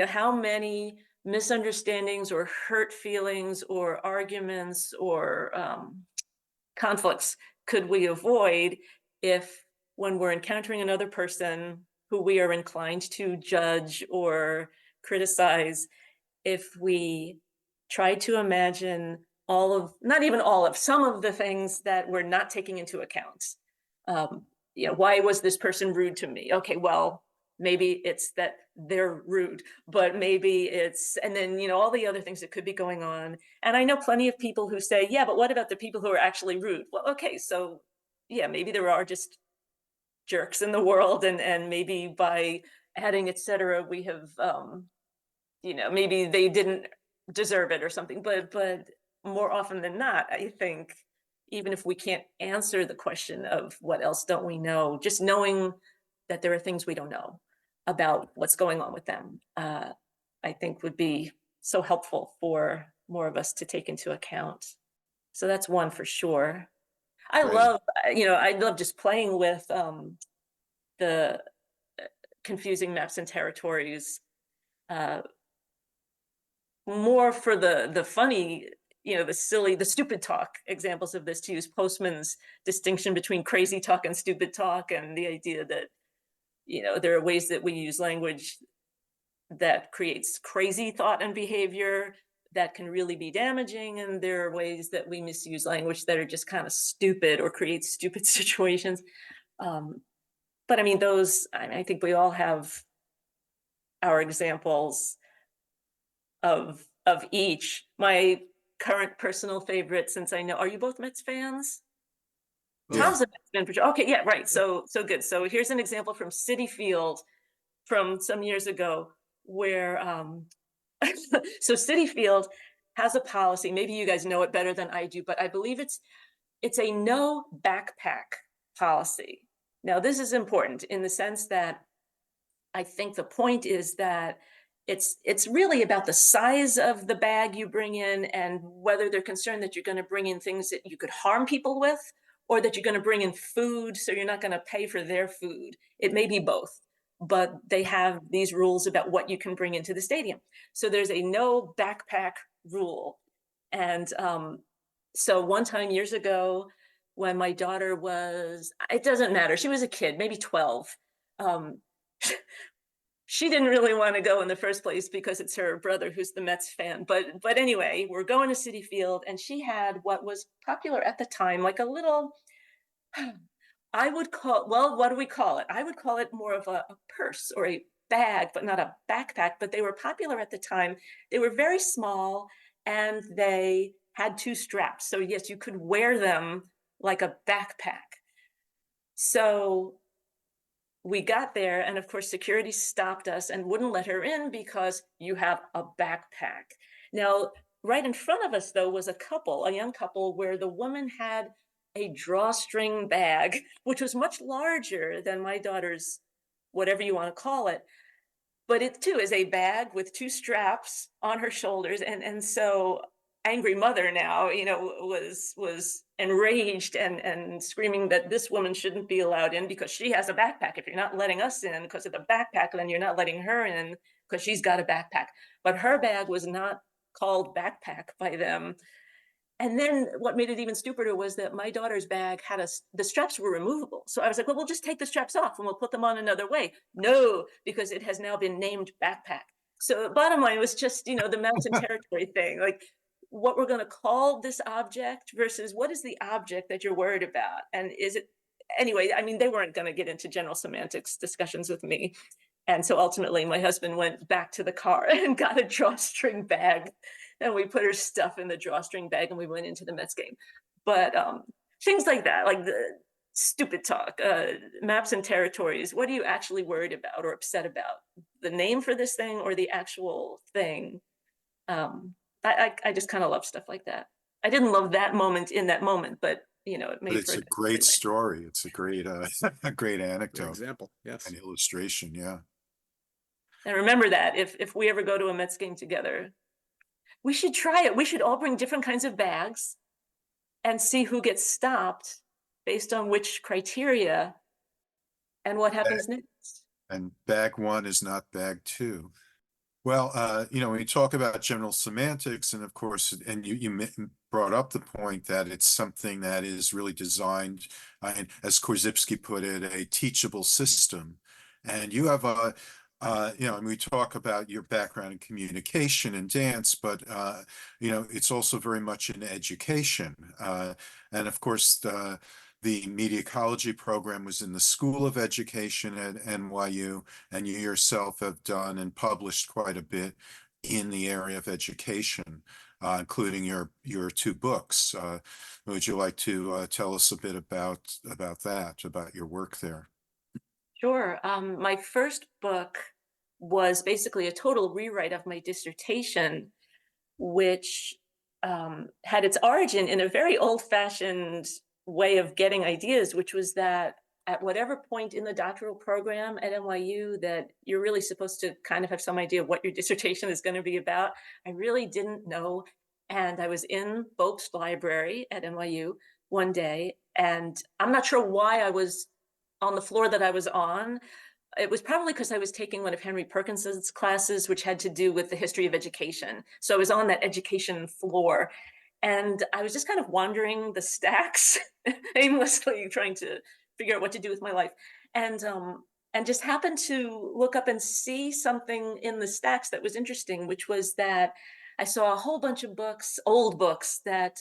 Speaker 3: How many misunderstandings or hurt feelings or arguments or conflicts could we avoid if, when we're encountering another person who we are inclined to judge or criticize, if we try to imagine all of, not even all of, some of the things that we're not taking into account. Why was this person rude to me? Okay, well, maybe it's that they're rude, but maybe it's, and then, all the other things that could be going on. And I know plenty of people who say, yeah, but what about the people who are actually rude? Well, okay, so yeah, maybe there are just jerks in the world, and maybe by adding, etc., we have, maybe they didn't deserve it or something. But more often than not, I think, even if we can't answer the question of what else don't we know, just knowing that there are things we don't know about what's going on with them, I think would be so helpful for more of us to take into account. So that's one for sure. I
Speaker 2: Great.
Speaker 3: love just playing with the confusing maps and territories, more for the funny, the silly, the stupid talk examples of this, to use Postman's distinction between crazy talk and stupid talk, and the idea that, there are ways that we use language that creates crazy thought and behavior that can really be damaging, and there are ways that we misuse language that are just kind of stupid or create stupid situations. But I mean, I think we all have our examples of each. My current personal favorite, since I know, are you both Mets fans?
Speaker 2: Yeah.
Speaker 3: Thom's a Mets fan. Okay, yeah, right. So good. So here's an example from Citi Field from some years ago, where so Citi Field has a policy. Maybe you guys know it better than I do, but I believe it's a no backpack policy. Now, this is important in the sense that I think the point is that it's really about the size of the bag you bring in, and whether they're concerned that you're going to bring in things that you could harm people with, or that you're going to bring in food, so you're not going to pay for their food. It may be both, but they have these rules about what you can bring into the stadium. So there's a no backpack rule. And so one time years ago, when my daughter was, it doesn't matter, she was a kid, maybe 12. She didn't really want to go in the first place because it's her brother who's the Mets fan. But anyway, we're going to Citi Field, and she had what was popular at the time, like a little, I would call, well, what do we call it? I would call it more of a purse or a bag, but not a backpack. But they were popular at the time. They were very small, and they had 2 straps. So yes, you could wear them like a backpack. So we got there, and of course security stopped us and wouldn't let her in because you have a backpack. Now, right in front of us, though, was a young couple, where the woman had a drawstring bag, which was much larger than my daughter's, whatever you want to call it. But it too is a bag with 2 straps on her shoulders. And so angry mother now, was enraged and screaming that this woman shouldn't be allowed in because she has a backpack. If you're not letting us in because of the backpack, then you're not letting her in because she's got a backpack. But her bag was not called backpack by them. And then what made it even stupider was that my daughter's bag had the straps were removable. So I was like, well, we'll just take the straps off and we'll put them on another way. No, because it has now been named backpack. So bottom line was just, the mountain territory thing, like what we're going to call this object versus what is the object that you're worried about. And is it, anyway, I mean, they weren't going to get into general semantics discussions with me. And so ultimately my husband went back to the car and got a drawstring bag, and we put her stuff in the drawstring bag and we went into the Mets game. But things like that, like the stupid talk, maps and territories. What are you actually worried about or upset about? The name for this thing or the actual thing? I just kind of love stuff like that. I didn't love that moment in that moment, but it made
Speaker 2: But it's
Speaker 3: for
Speaker 2: a great story. It's a great, a great
Speaker 4: Good
Speaker 2: anecdote,
Speaker 4: example. Yes.
Speaker 2: an illustration. Yeah.
Speaker 3: And remember that if we ever go to a Mets game together, we should try it. We should all bring different kinds of bags and see who gets stopped based on which criteria and what happens next.
Speaker 2: And bag 1 is not bag 2. Well, when you talk about general semantics, and of course, and you brought up the point that it's something that is really designed, and as Korzybski put it, a teachable system. And you have and we talk about your background in communication and dance, but it's also very much in education. And of course, the Media Ecology program was in the School of Education at NYU, and you yourself have done and published quite a bit in the area of education, including your two books. Would you like to tell us a bit about that, about your work there?
Speaker 3: Sure. My first book was basically a total rewrite of my dissertation, which had its origin in a very old-fashioned way of getting ideas, which was that at whatever point in the doctoral program at NYU that you're really supposed to kind of have some idea of what your dissertation is going to be about. I really didn't know. And I was in Boak's library at NYU one day, and I'm not sure why I was on the floor that I was on. It was probably because I was taking one of Henry Perkins's classes, which had to do with the history of education. So I was on that education floor, and I was just kind of wandering the stacks, aimlessly trying to figure out what to do with my life, and just happened to look up and see something in the stacks that was interesting, which was that I saw a whole bunch of books, old books that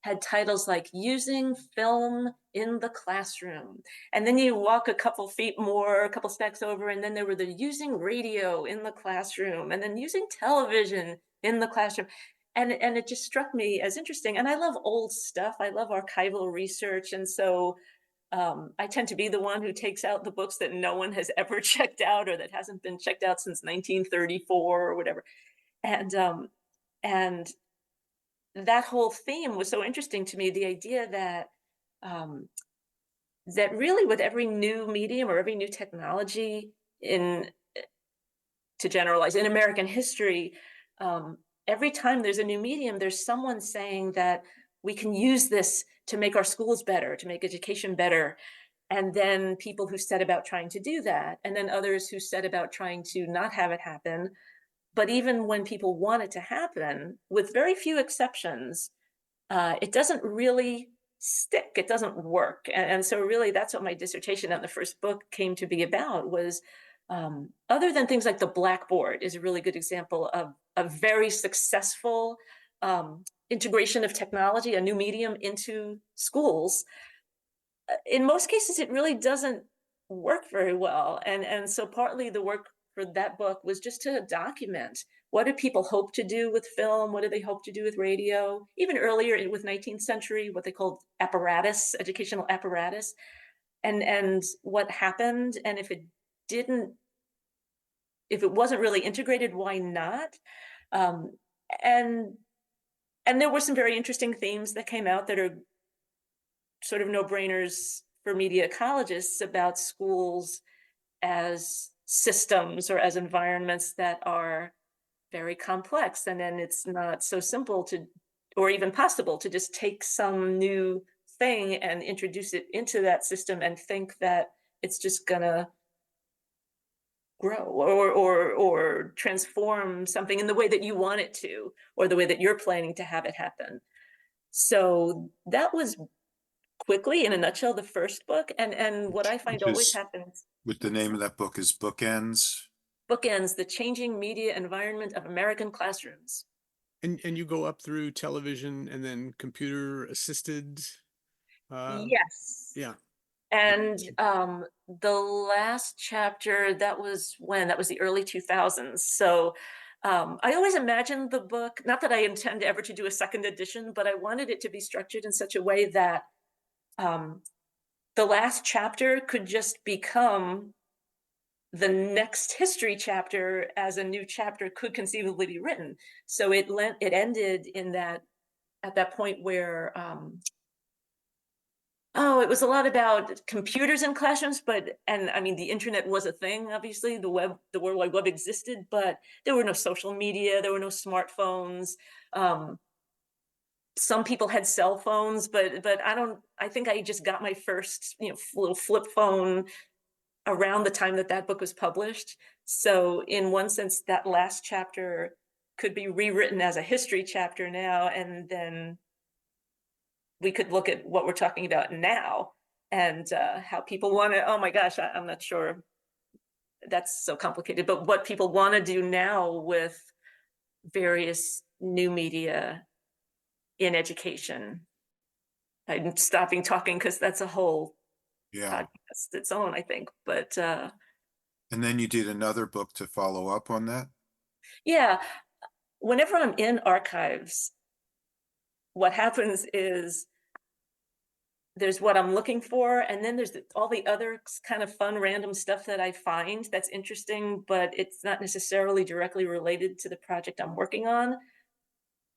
Speaker 3: had titles like "Using Film in the Classroom," and then you walk a couple feet more, a couple stacks over, and then there were the "Using Radio in the Classroom," and then "Using Television in the Classroom." And it just struck me as interesting. And I love old stuff. I love archival research. And so I tend to be the one who takes out the books that no one has ever checked out or that hasn't been checked out since 1934 or whatever. And and that whole theme was so interesting to me. The idea that um, that really with every new medium or every new technology in to generalize in American history, um, every time there's a new medium, there's someone saying that we can use this to make our schools better, to make education better. And then people who set about trying to do that, and then others who set about trying to not have it happen. But even when people want it to happen, with very few exceptions, it doesn't really stick. It doesn't work. And so really that's what my dissertation on the first book came to be about was other than things like the blackboard is a really good example of a very successful integration of technology, a new medium into schools. In most cases, it really doesn't work very well. And so partly the work for that book was just to document what do people hope to do with film? What do they hope to do with radio? Even earlier with 19th century, what they called apparatus, educational apparatus, and what happened. And didn't, if it wasn't really integrated, why not? Um, and and there were some very interesting themes that came out that are sort of no-brainers for media ecologists about schools as systems or as environments that are very complex. And then it's not so simple to, or even possible to just take some new thing and introduce it into that system and think that it's just gonna grow or transform something in the way that you want it to, or the way that you're planning to have it happen. So that was quickly, in a nutshell, the first book. And what I find
Speaker 2: Which
Speaker 3: always
Speaker 2: is,
Speaker 3: happens,
Speaker 2: with the name of that book is Bookends.
Speaker 3: Bookends, the changing media environment of American classrooms.
Speaker 4: And you go up through television and then computer assisted.
Speaker 3: Yes.
Speaker 4: Yeah.
Speaker 3: And the last chapter, that was when? That was the early 2000s. So I always imagined the book, not that I intend ever to do a second edition, but I wanted it to be structured in such a way that um, the last chapter could just become the next history chapter as a new chapter could conceivably be written. So it ended in that, at that point where it was a lot about computers in classrooms, and I mean, the internet was a thing, obviously, the World Wide Web existed, but there were no social media, there were no smartphones. Some people had cell phones, but I think I just got my first, little flip phone around the time that that book was published. So in one sense, that last chapter could be rewritten as a history chapter now, and then we could look at what we're talking about now and how people want to, oh my gosh, I'm not sure, that's so complicated, but what people want to do now with various new media in education. I'm stopping talking because that's a whole
Speaker 2: Yeah.
Speaker 3: podcast its own, I think. But
Speaker 2: And then you did another book to follow up on that?
Speaker 3: yeah, whenever I'm in archives, what happens is there's what I'm looking for, and then there's all the other kind of fun, random stuff that I find that's interesting, but it's not necessarily directly related to the project I'm working on.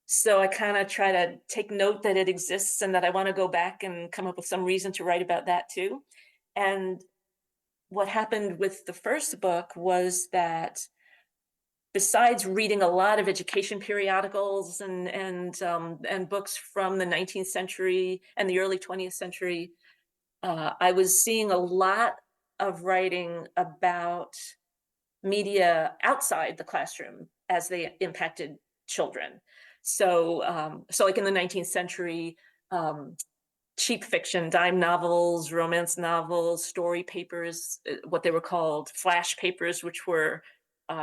Speaker 3: So I kind of try to take note that it exists and that I want to go back and come up with some reason to write about that too. And what happened with the first book was that besides reading a lot of education periodicals and books from the 19th century and the early 20th century, I was seeing a lot of writing about media outside the classroom as they impacted children. So, like in the 19th century, cheap fiction, dime novels, romance novels, story papers, what they were called flash papers, which were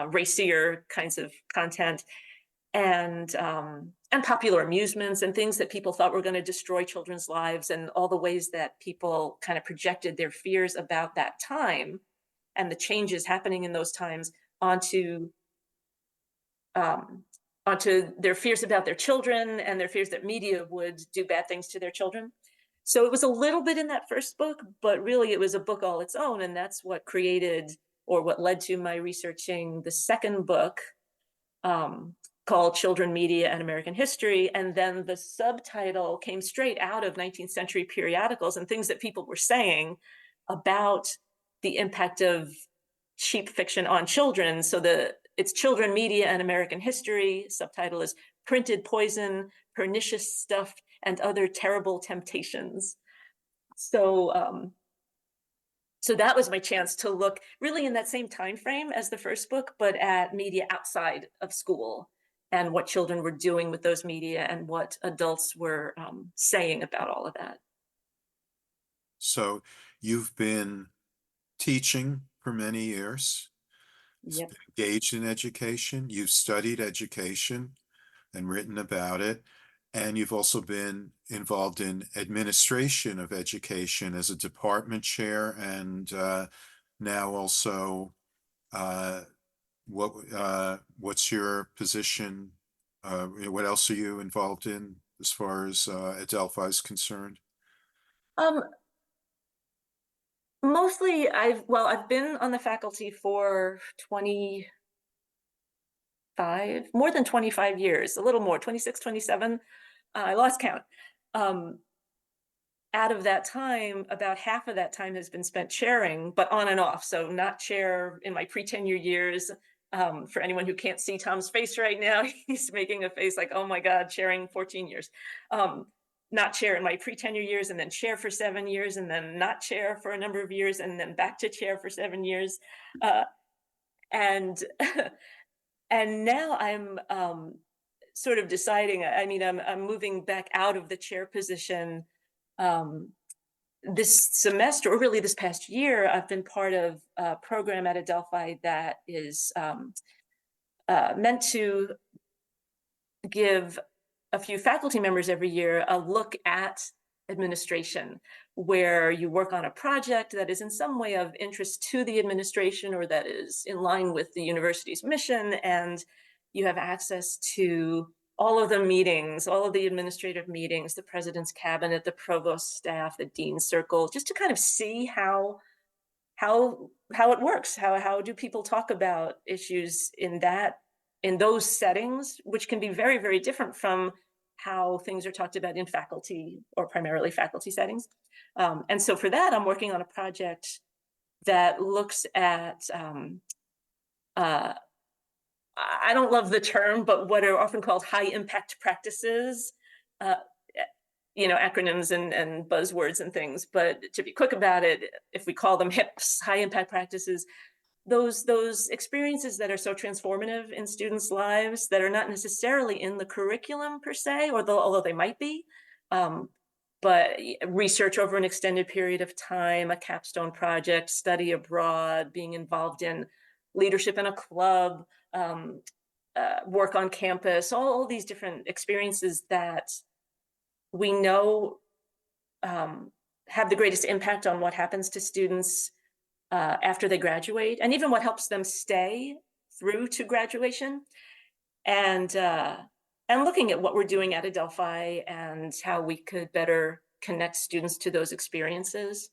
Speaker 3: racier kinds of content, and popular amusements and things that people thought were going to destroy children's lives, and all the ways that people kind of projected their fears about that time and the changes happening in those times onto um, onto their fears about their children and their fears that media would do bad things to their children. So it was a little bit in that first book, but really it was a book all its own, and that's what created or what led to my researching the second book, called Children, Media, and American History. And then the subtitle came straight out of 19th century periodicals and things that people were saying about the impact of cheap fiction on children. So it's Children, Media, and American History. Subtitle is Printed Poison, Pernicious Stuff, and Other Terrible Temptations. So so that was my chance to look really in that same time frame as the first book, but at media outside of school and what children were doing with those media and what adults were saying about all of that.
Speaker 2: So you've been teaching for many years,
Speaker 3: Yep.
Speaker 2: engaged in education, you've studied education and written about it, and you've also been involved in administration of education as a department chair, and now also what's your position? What else are you involved in as far as Adelphi is concerned?
Speaker 3: Um, Mostly I've been on the faculty for more than 25 years, a little more, 26, 27. I lost count. Um, Out of that time, about half of that time has been spent chairing, but on and off. So not chair in my pre-tenure years. For anyone who can't see Thom's face right now, he's making a face like, oh my God, chairing 14 years. Not chair in my pre-tenure years, and then chair for 7 years, and then not chair for a number of years, and then back to chair for 7 years. And and now I'm sort of deciding, I mean, I'm moving back out of the chair position. This semester, or really this past year, I've been part of a program at Adelphi that is meant to give a few faculty members every year a look at administration, where you work on a project that is in some way of interest to the administration or that is in line with the university's mission, and you have access to all of the meetings, all of the administrative meetings, the president's cabinet, the provost staff, the dean's circle, just to kind of see how it works. How do people talk about issues in those settings, which can be very, very different from how things are talked about in faculty or primarily faculty settings. And so for that, I'm working on a project that looks at I don't love the term, but what are often called high impact practices. Uh, acronyms and buzzwords and things, but to be quick about it, if we call them HIPs, high impact practices, those experiences that are so transformative in students' lives that are not necessarily in the curriculum per se, although they might be, but research over an extended period of time, a capstone project, study abroad, being involved in leadership in a club, work on campus, all these different experiences that we know have the greatest impact on what happens to students after they graduate, and even what helps them stay through to graduation. And looking at what we're doing at Adelphi and how we could better connect students to those experiences.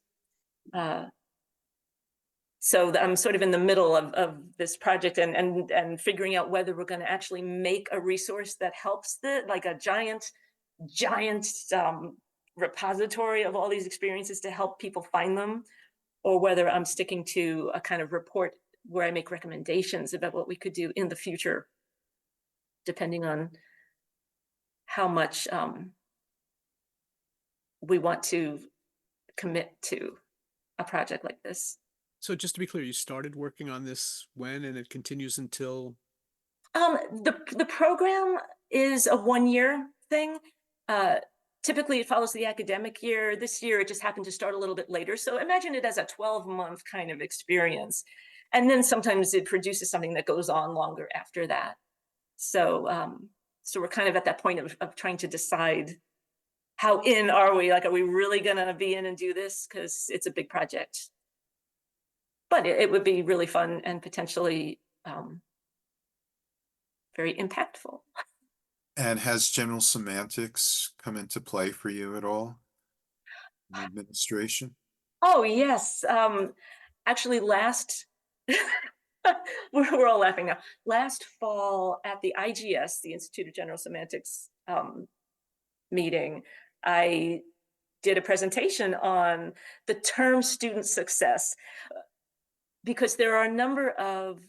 Speaker 3: So I'm sort of in the middle of this project and figuring out whether we're going to actually make a resource that helps like a giant repository of all these experiences to help people find them, or whether I'm sticking to a kind of report where I make recommendations about what we could do in the future, depending on how much we want to commit to a project like this.
Speaker 4: So just to be clear, you started working on this when, and it continues until?
Speaker 3: The program is a 1-year thing. Typically, it follows the academic year. This year, it just happened to start a little bit later. So imagine it as a 12-month kind of experience. And then sometimes it produces something that goes on longer after that. So we're kind of at that point of trying to decide how in are we? Like, are we really going to be in and do this? Because it's a big project. But it would be really fun and potentially very impactful.
Speaker 2: And has General Semantics come into play for you at all in administration?
Speaker 3: Oh, yes. Actually, we're all laughing now. Last fall at the IGS, the Institute of General Semantics meeting, I did a presentation on the term student success, because there are a number of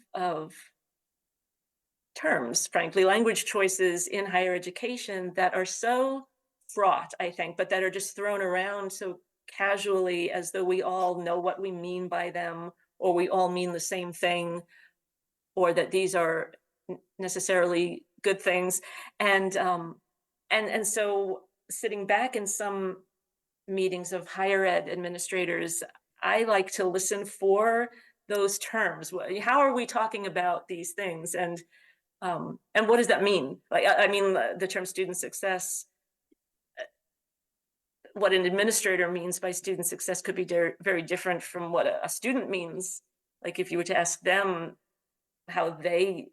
Speaker 3: terms, frankly, language choices in higher education that are so fraught, I think, but that are just thrown around so casually as though we all know what we mean by them, or we all mean the same thing, or that these are necessarily good things. And so sitting back in some meetings of higher ed administrators, I like to listen for those terms. How are we talking about these things? And what does that mean? Like, I mean, the term student success, what an administrator means by student success could be very different from what a student means. Like, if you were to ask them how they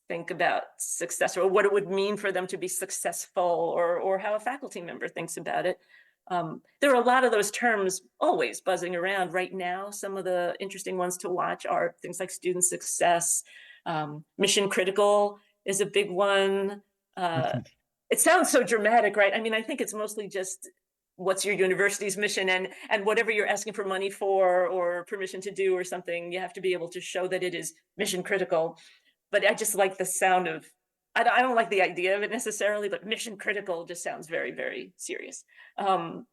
Speaker 3: think about success, or what it would mean for them to be successful, or how a faculty member thinks about it. There are a lot of those terms always buzzing around right now. Some of the interesting ones to watch are things like student success. Mission critical is a big one. It sounds so dramatic, right? I mean, I think it's mostly just what's your university's mission, and whatever you're asking for money for or permission to do or something, you have to be able to show that it is mission critical. But I just like the sound of, I don't like the idea of it necessarily, but mission critical just sounds very, very serious.
Speaker 2: Sounds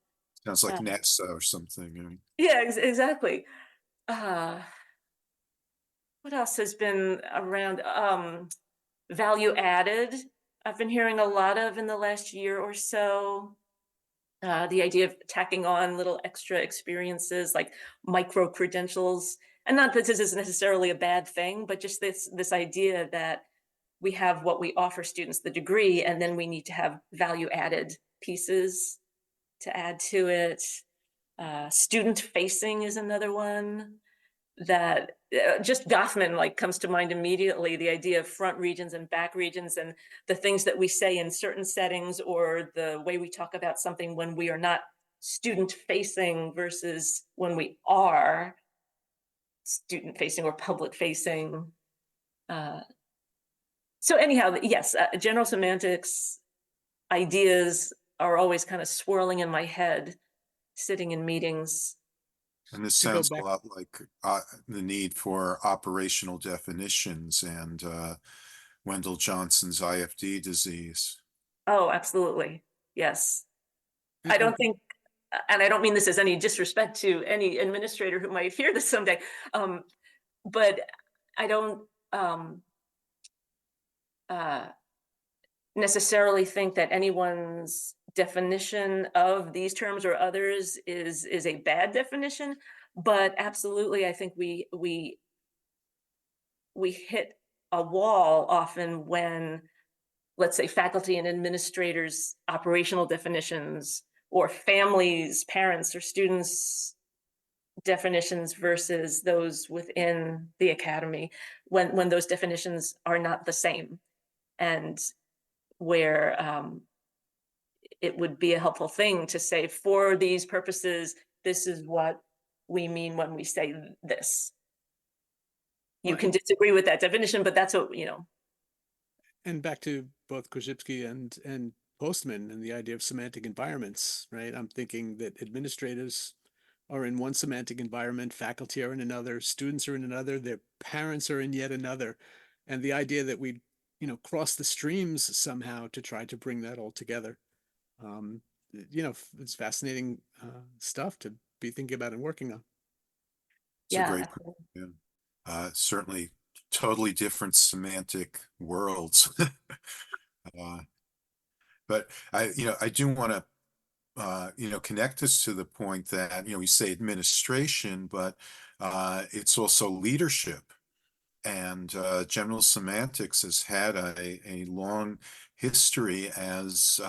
Speaker 2: like NASA or something.
Speaker 3: Yeah, exactly. What else has been around? Value added, I've been hearing a lot of in the last year or so. The idea of tacking on little extra experiences like micro credentials, and not that this is necessarily a bad thing, but just this idea that we have what we offer students, the degree, and then we need to have value added pieces to add to it. Student facing is another one that just Goffman like comes to mind immediately. The idea of front regions and back regions, and the things that we say in certain settings, or the way we talk about something when we are not student facing versus when we are student facing or public facing. So anyhow, yes, general semantics ideas are always kind of swirling in my head, sitting in meetings.
Speaker 2: And this
Speaker 4: To go
Speaker 2: sounds a
Speaker 4: back-
Speaker 2: lot like the need for operational definitions and Wendell Johnson's IFD disease.
Speaker 3: Oh, absolutely. Yes. I don't think, and I don't mean this as any disrespect to any administrator who might hear this someday, but I don't uh, necessarily think that anyone's definition of these terms or others is a bad definition, but absolutely, I think we hit a wall often when, let's say, faculty and administrators' operational definitions or families, parents, or students' definitions versus those within the academy, when those definitions are not the same, and where it would be a helpful thing to say, for these purposes, this is what we mean when we say this. You can disagree with that definition, but that's what,
Speaker 4: And back to both Korzybski and Postman and the idea of semantic environments, right? I'm thinking that administrators are in one semantic environment, faculty are in another, students are in another, their parents are in yet another. And the idea that we, cross the streams somehow to try to bring that all together. It's fascinating stuff to be thinking about and working on.
Speaker 2: It's a great
Speaker 3: absolutely.
Speaker 2: question. Certainly totally different semantic worlds. But I do want to connect this to the point that, we say administration, but it's also leadership. And General Semantics has had a long history as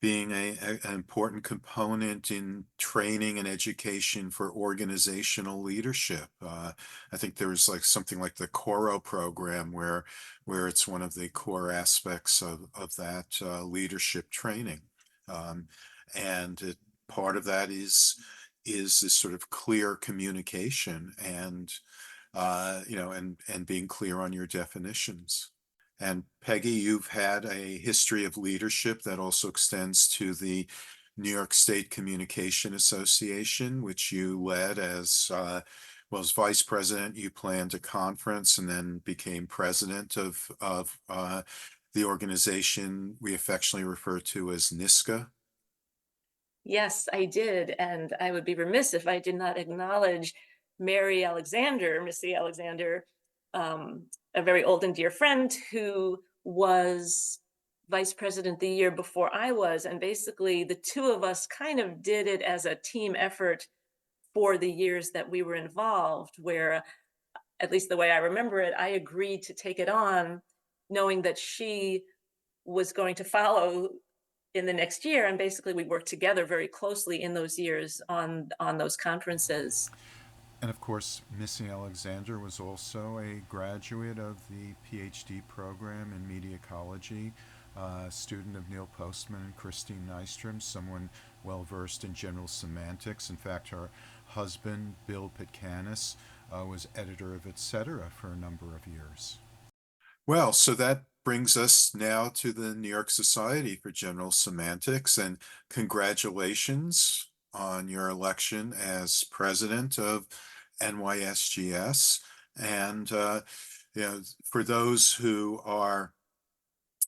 Speaker 2: being an important component in training and education for organizational leadership. I think there's like something like the Coro program where it's one of the core aspects of that leadership training. And part of that is this sort of clear communication and and being clear on your definitions. And Peggy, you've had a history of leadership that also extends to the New York State Communication Association, which you led as vice president. You planned a conference and then became president of the organization we affectionately refer to as NISCA.
Speaker 3: Yes, I did. And I would be remiss if I did not acknowledge Mary Alexander, Missy Alexander, a very old and dear friend who was vice president the year before I was. And basically, the two of us kind of did it as a team effort for the years that we were involved, where, at least the way I remember it, I agreed to take it on, knowing that she was going to follow in the next year, and basically we worked together very closely in those years on those conferences.
Speaker 2: And of course, Missy Alexander was also a graduate of the PhD program in media ecology, student of Neil Postman and Christine Nystrom, someone well versed in general semantics. In fact, her husband, Bill Pitcanis, was editor of Etc. for a number of years. Well, so that brings us now to the New York Society for General Semantics, and congratulations on your election as president of NYSGS. And for those who are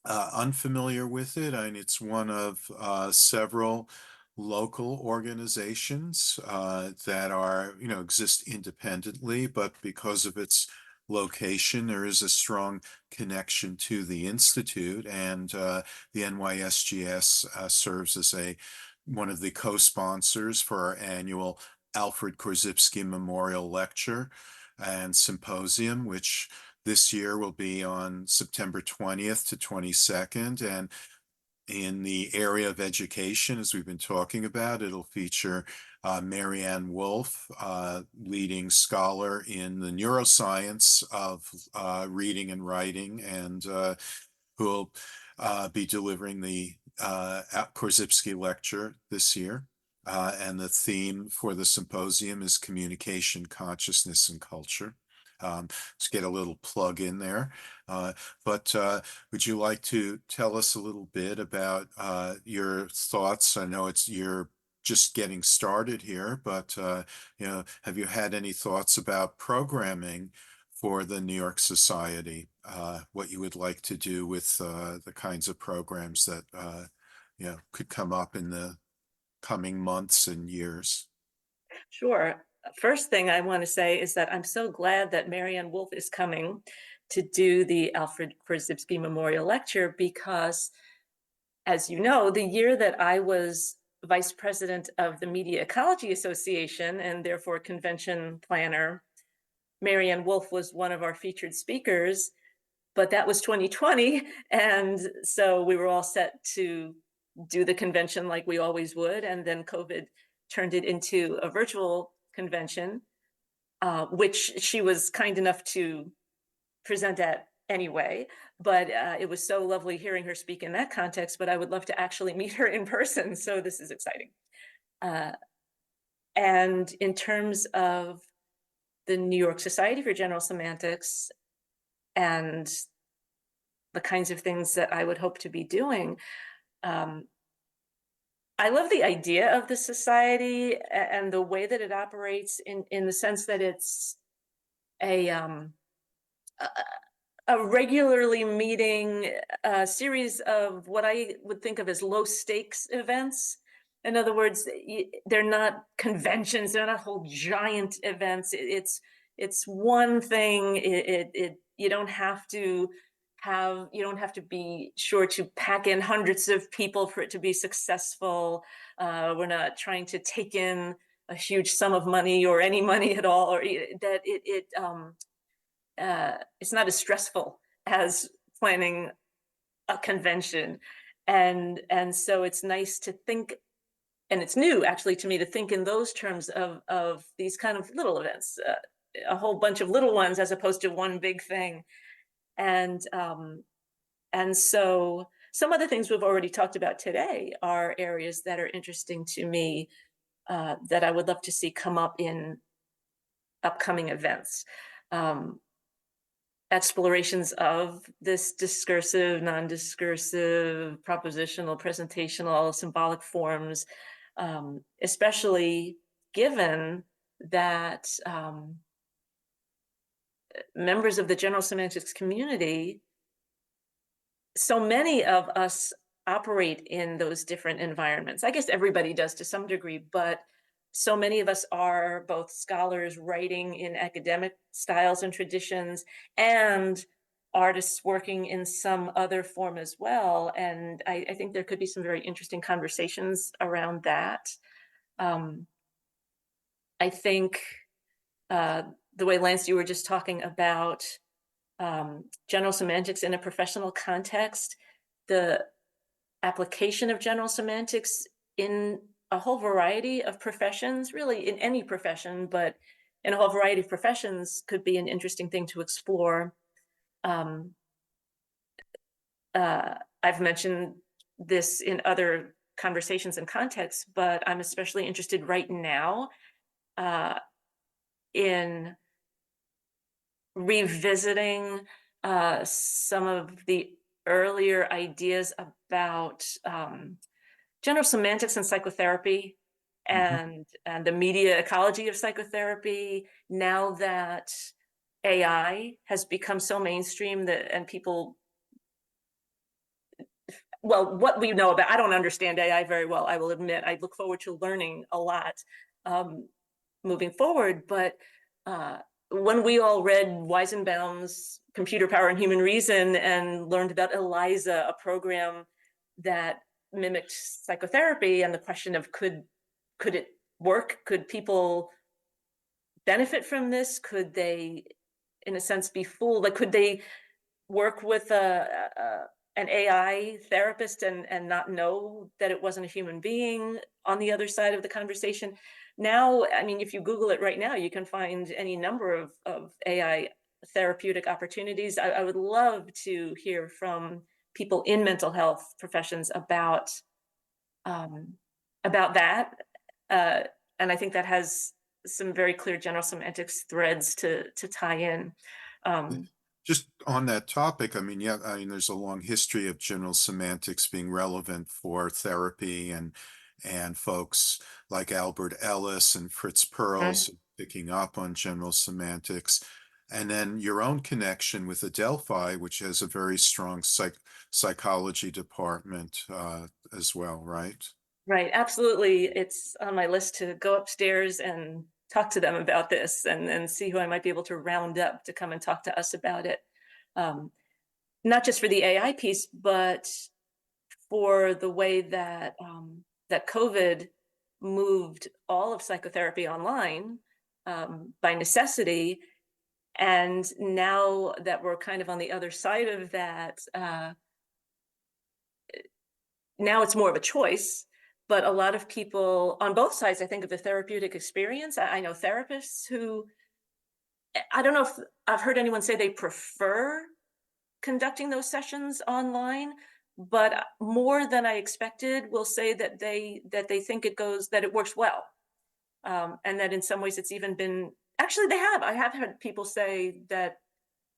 Speaker 2: unfamiliar with it, and it's one of several local organizations that are exist independently, but because of its location, there is a strong connection to the Institute, and the NYSGS serves as one of the co-sponsors for our annual Alfred Korzybski Memorial Lecture and Symposium, which this year will be on September 20th to 22nd. And in the area of education, as we've been talking about, it'll feature Marianne Wolf, leading scholar in the neuroscience of reading and writing, and who will be delivering the Korzybski lecture this year. And the theme for the symposium is communication, consciousness, and culture. Let's get a little plug in there. But would you like to tell us a little bit about your thoughts? I know you're just getting started here, but have you had any thoughts about programming for the New York Society? What you would like to do with the kinds of programs that could come up in the coming months and years?
Speaker 3: Sure. First thing I want to say is that I'm so glad that Marianne Wolf is coming to do the Alfred Korzybski Memorial Lecture because, as you know, the year that I was vice president of the Media Ecology Association and therefore convention planner, Marianne Wolf was one of our featured speakers, but that was 2020. And so we were all set to do the convention like we always would. And then COVID turned it into a virtual convention, which she was kind enough to present at anyway. But it was so lovely hearing her speak in that context, but I would love to actually meet her in person. So this is exciting. And in terms of the New York Society for General Semantics and the kinds of things that I would hope to be doing, I love the idea of the society and the way that it operates in the sense that it's a regularly meeting series of what I would think of as low stakes events. In other words, they're not conventions, they're not whole giant events. It's one thing. You don't have to be sure to pack in hundreds of people for it to be successful. We're not trying to take in a huge sum of money or any money at all, or that it's not as stressful as planning a convention. And so it's nice to think, and it's new actually to me to think in those terms of these kind of little events, a whole bunch of little ones as opposed to one big thing. And so some of the things we've already talked about today are areas that are interesting to me, that I would love to see come up in upcoming events. Explorations of this discursive, non-discursive, propositional, presentational, symbolic forms, especially given that members of the general semantics community, so many of us operate in those different environments. I guess everybody does to some degree, but so many of us are both scholars writing in academic styles and traditions and artists working in some other form as well. And I think there could be some very interesting conversations around that. I think the way, Lance, you were just talking about general semantics in a professional context, the application of general semantics in a whole variety of professions, really in any profession, but in a whole variety of professions could be an interesting thing to explore. I've mentioned this in other conversations and contexts, but I'm especially interested right now in revisiting some of the earlier ideas about general semantics and psychotherapy and the media ecology of psychotherapy, now that AI has become so mainstream that, and people, well, what we know about, I don't understand AI very well, I will admit. I look forward to learning a lot moving forward, but when we all read Weizenbaum's Computer Power and Human Reason and learned about ELIZA, a program that mimicked psychotherapy, and the question of could it work? Could people benefit from this? Could they, in a sense, be fooled? Like, could they work with an AI therapist and not know that it wasn't a human being on the other side of the conversation? Now, I mean, if you Google it right now, you can find any number of AI therapeutic opportunities. I would love to hear from people in mental health professions about that. And I think that has some very clear general semantics threads to tie in.
Speaker 2: Just on that topic, I mean, yeah, I mean, there's a long history of general semantics being relevant for therapy, and folks like Albert Ellis and Fritz Perls picking up on general semantics. And then your own connection with Adelphi, which has a very strong psychology department as well, right?
Speaker 3: Right, absolutely. It's on my list to go upstairs and talk to them about this and see who I might be able to round up to come and talk to us about it. Um, Not just for the AI piece, but for the way that that COVID moved all of psychotherapy online by necessity. And now that we're kind of on the other side of that, now it's more of a choice. But a lot of people on both sides, I think, of the therapeutic experience. I know therapists who, I don't know if I've heard anyone say they prefer conducting those sessions online, but more than I expected will say that they think that it works well, and that in some ways it's even been, actually they have. I have had people say that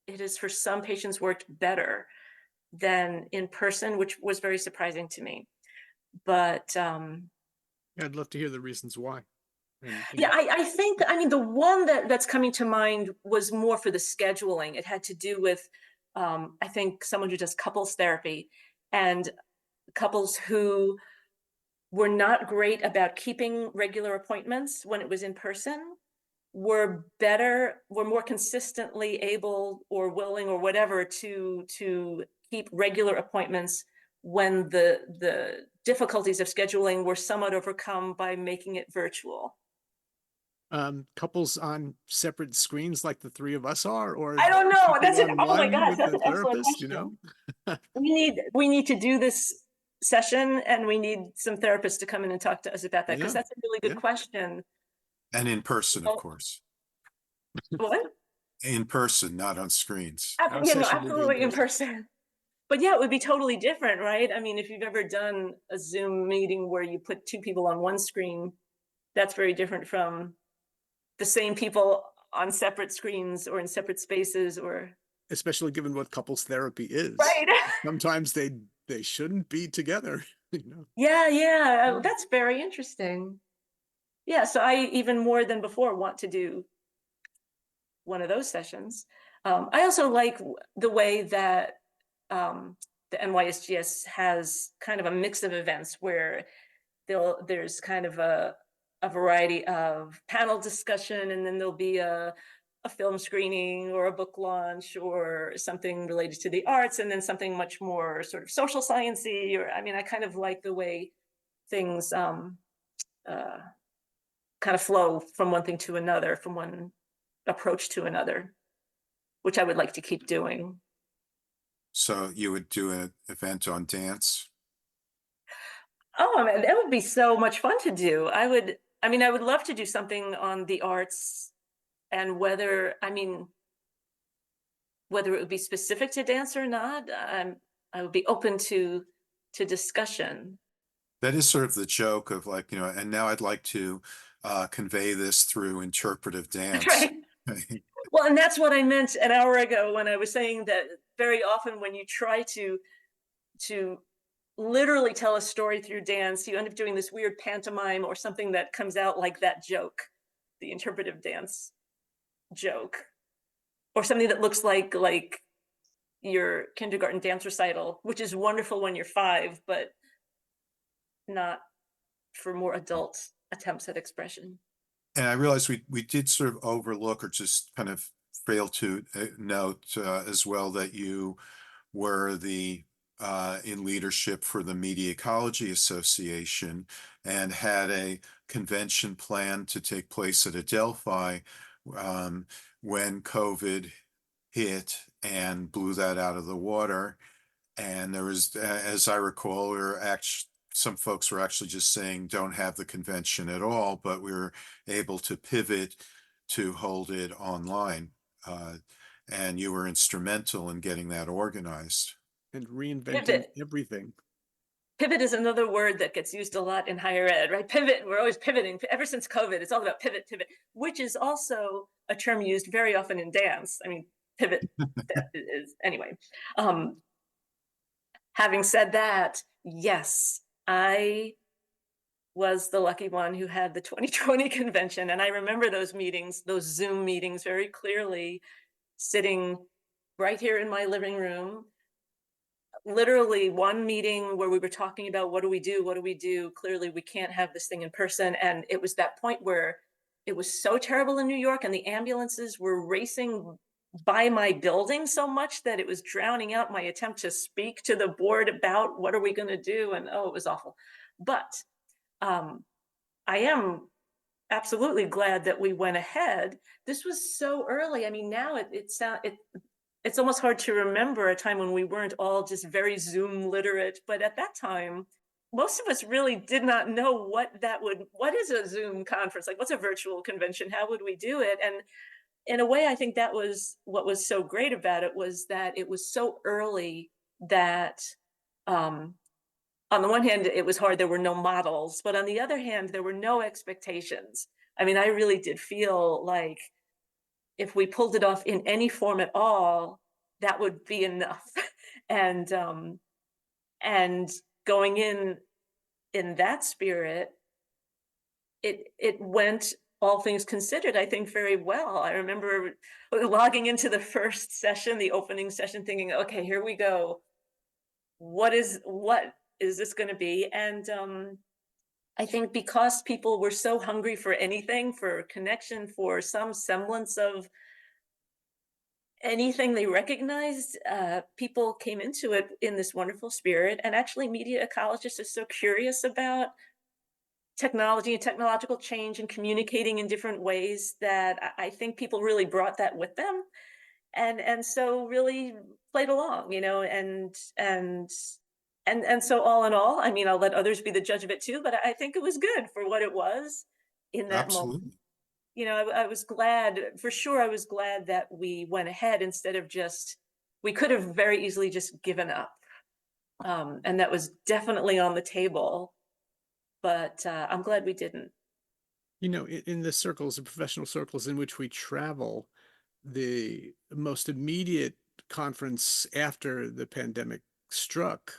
Speaker 3: it has for some patients worked better than in person, which was very surprising to me. But
Speaker 4: I'd love to hear the reasons why.
Speaker 3: yeah, I think, I mean, the one that's coming to mind was more for the scheduling. It had to do with, I think, someone who does couples therapy, and couples who were not great about keeping regular appointments when it was in person were more consistently able or willing or whatever to keep regular appointments when the difficulties of scheduling were somewhat overcome by making it virtual.
Speaker 4: Couples on separate screens like the three of us are, or
Speaker 3: I don't know.
Speaker 4: people
Speaker 3: Oh my
Speaker 4: online
Speaker 3: gosh,
Speaker 4: with
Speaker 3: that's
Speaker 4: the
Speaker 3: an excellent
Speaker 4: therapist,
Speaker 3: question. We need to do this session, and we need some therapists to come in and talk to us about that, because
Speaker 4: Yeah,
Speaker 3: that's a really good
Speaker 4: yeah.
Speaker 3: question.
Speaker 2: And in person, of
Speaker 3: Well,
Speaker 2: course.
Speaker 3: what?
Speaker 2: In person, not on screens.
Speaker 4: Our
Speaker 3: Yeah, no,
Speaker 4: session will be in
Speaker 3: absolutely in
Speaker 4: person.
Speaker 3: person. But yeah, it would be totally different, right? I mean, if you've ever done a Zoom meeting where you put two people on one screen, that's very different from the same people on separate screens or in separate spaces, or
Speaker 4: Especially given what couples therapy is.
Speaker 3: right.
Speaker 4: Sometimes they shouldn't be together, you know.
Speaker 3: Yeah, that's very interesting. Yeah, so I, even more than before, want to do one of those sessions. I also like the way that the NYSGS has kind of a mix of events where there's kind of a variety of panel discussion, and then there'll be a film screening or a book launch or something related to the arts, and then something much more sort of social sciencey. Or, I mean, I kind of like the way things kind of flow from one thing to another, from one approach to another, which I would like to keep doing.
Speaker 2: So you would do an event on dance?
Speaker 3: Oh man, that would be so much fun to do. I mean, I would love to do something on the arts, and whether it would be specific to dance or not, I would be open to discussion.
Speaker 2: That is sort of the joke of, like, and now I'd like to convey this through interpretive dance.
Speaker 3: Right. Well, and that's what I meant an hour ago when I was saying that very often when you try to literally tell a story through dance, you end up doing this weird pantomime or something that comes out like that joke, the interpretive dance joke, or something that looks like your kindergarten dance recital, which is wonderful when you're 5, but not for more adult attempts at expression.
Speaker 2: And I realized we did sort of overlook or just kind of fail to note as well that you were in leadership for the Media Ecology Association and had a convention planned to take place at Adelphi when COVID hit and blew that out of the water. And there was, as I recall, some folks were actually just saying don't have the convention at all, but we were able to pivot to hold it online. And you were instrumental in getting that organized.
Speaker 4: And reinventing
Speaker 3: Pivot.
Speaker 4: everything.
Speaker 3: Pivot is another word that gets used a lot in higher ed, right? Pivot, we're always pivoting. Ever since COVID, it's all about pivot, which is also a term used very often in dance. I mean, pivot is, anyway. Having said that, yes, I was the lucky one who had the 2020 convention. And I remember those meetings, those Zoom meetings very clearly, sitting right here in my living room literally one meeting where we were talking about what do we do? What do we do? Clearly, we can't have this thing in person. And it was that point where it was so terrible in New York, and the ambulances were racing by my building so much that it was drowning out my attempt to speak to the board about what are we going to do. And oh, it was awful. But um, I am absolutely glad that we went ahead. This was so early. I mean, now it's almost hard to remember a time when we weren't all just very Zoom literate. But at that time, most of us really did not know what is a Zoom conference? Like, what's a virtual convention? How would we do it? And in a way, I think that was what was so great about it, was that it was so early that, um, on the one hand, it was hard. There were no models, but on the other hand, there were no expectations. I mean, I really did feel like if we pulled it off in any form at all, that would be enough. and and going in that spirit, it went, all things considered, I think, very well. I remember logging into the first session, the opening session, thinking, okay, here we go. What is this going to be? And I think because people were so hungry for anything, for connection, for some semblance of anything they recognized, people came into it in this wonderful spirit. And actually, media ecologists are so curious about technology and technological change and communicating in different ways that I think people really brought that with them, and so really played along, and so all in all, I mean, I'll let others be the judge of it too, but I think it was good for what it was in that moment.
Speaker 2: Absolutely.
Speaker 3: I was glad, for sure. I was glad that we went ahead instead of we could have very easily just given up. And that was definitely on the table, but I'm glad we didn't.
Speaker 4: In the circles, the professional circles in which we travel, the most immediate conference after the pandemic struck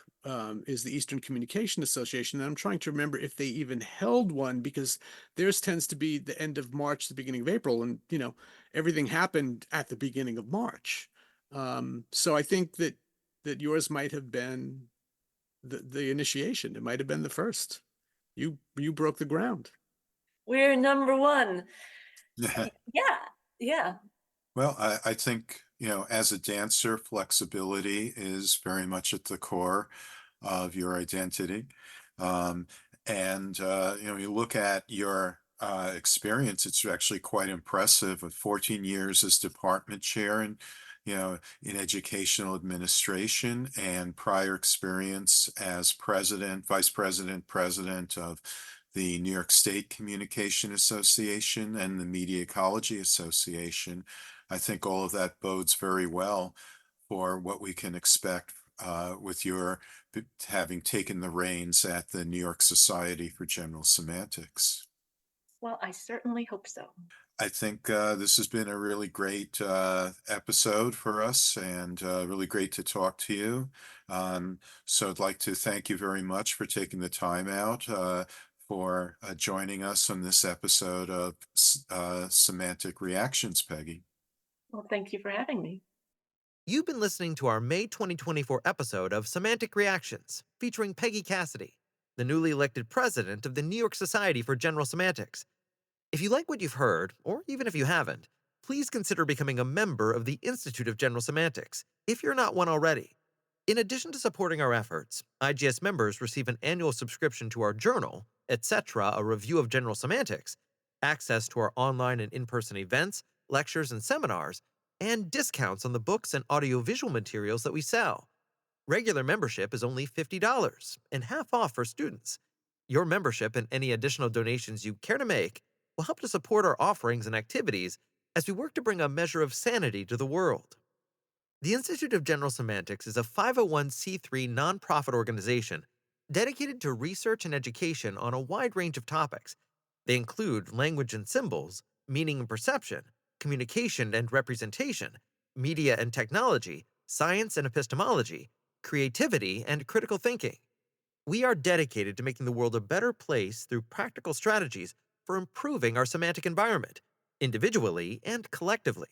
Speaker 4: is the Eastern Communication Association. And I'm trying to remember if they even held one, because theirs tends to be the end of March, the beginning of April. And, everything happened at the beginning of March. So I think that yours might have been the initiation. It might have been the first. You broke the ground.
Speaker 3: We're number one. Yeah, yeah.
Speaker 2: Well, I think, as a dancer, flexibility is very much at the core of your identity. And you look at your experience, it's actually quite impressive with 14 years as department chair and, in educational administration, and prior experience as president, vice president, president of the New York State Communication Association and the Media Ecology Association. I think all of that bodes very well for what we can expect with your having taken the reins at the New York Society for General Semantics.
Speaker 3: Well, I certainly hope so.
Speaker 2: I think this has been a really great episode for us, and really great to talk to you. So I'd like to thank you very much for taking the time out for joining us on this episode of Semantic Reactions, Peggy.
Speaker 3: Well, thank you for having me.
Speaker 1: You've been listening to our May 2024 episode of Semantic Reactions, featuring Peggy Cassidy, the newly elected president of the New York Society for General Semantics. If you like what you've heard, or even if you haven't, please consider becoming a member of the Institute of General Semantics, if you're not one already. In addition to supporting our efforts, IGS members receive an annual subscription to our journal, etc., a review of general semantics, access to our online and in-person events, lectures, and seminars, and discounts on the books and audiovisual materials that we sell. Regular membership is only $50 and half off for students. Your membership and any additional donations you care to make will help to support our offerings and activities as we work to bring a measure of sanity to the world. The Institute of General Semantics is a 501c3 nonprofit organization dedicated to research and education on a wide range of topics. They include language and symbols, meaning and perception, communication and representation, media and technology, science and epistemology, creativity, and critical thinking. We are dedicated to making the world a better place through practical strategies for improving our semantic environment, individually and collectively.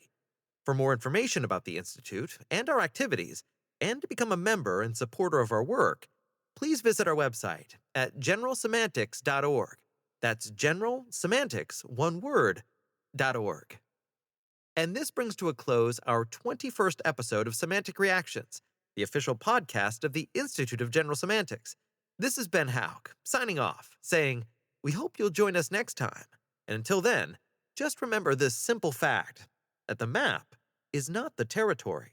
Speaker 1: For more information about the Institute and our activities, And to become a member and supporter of our work, please visit our website at generalsemantics.org. That's General Semantics, one word, .org. And this brings to a close our 21st episode of Semantic Reactions, the official podcast of the Institute of General Semantics. This is Ben Houck, signing off, saying, we hope you'll join us next time. And until then, just remember this simple fact, that the map is not the territory.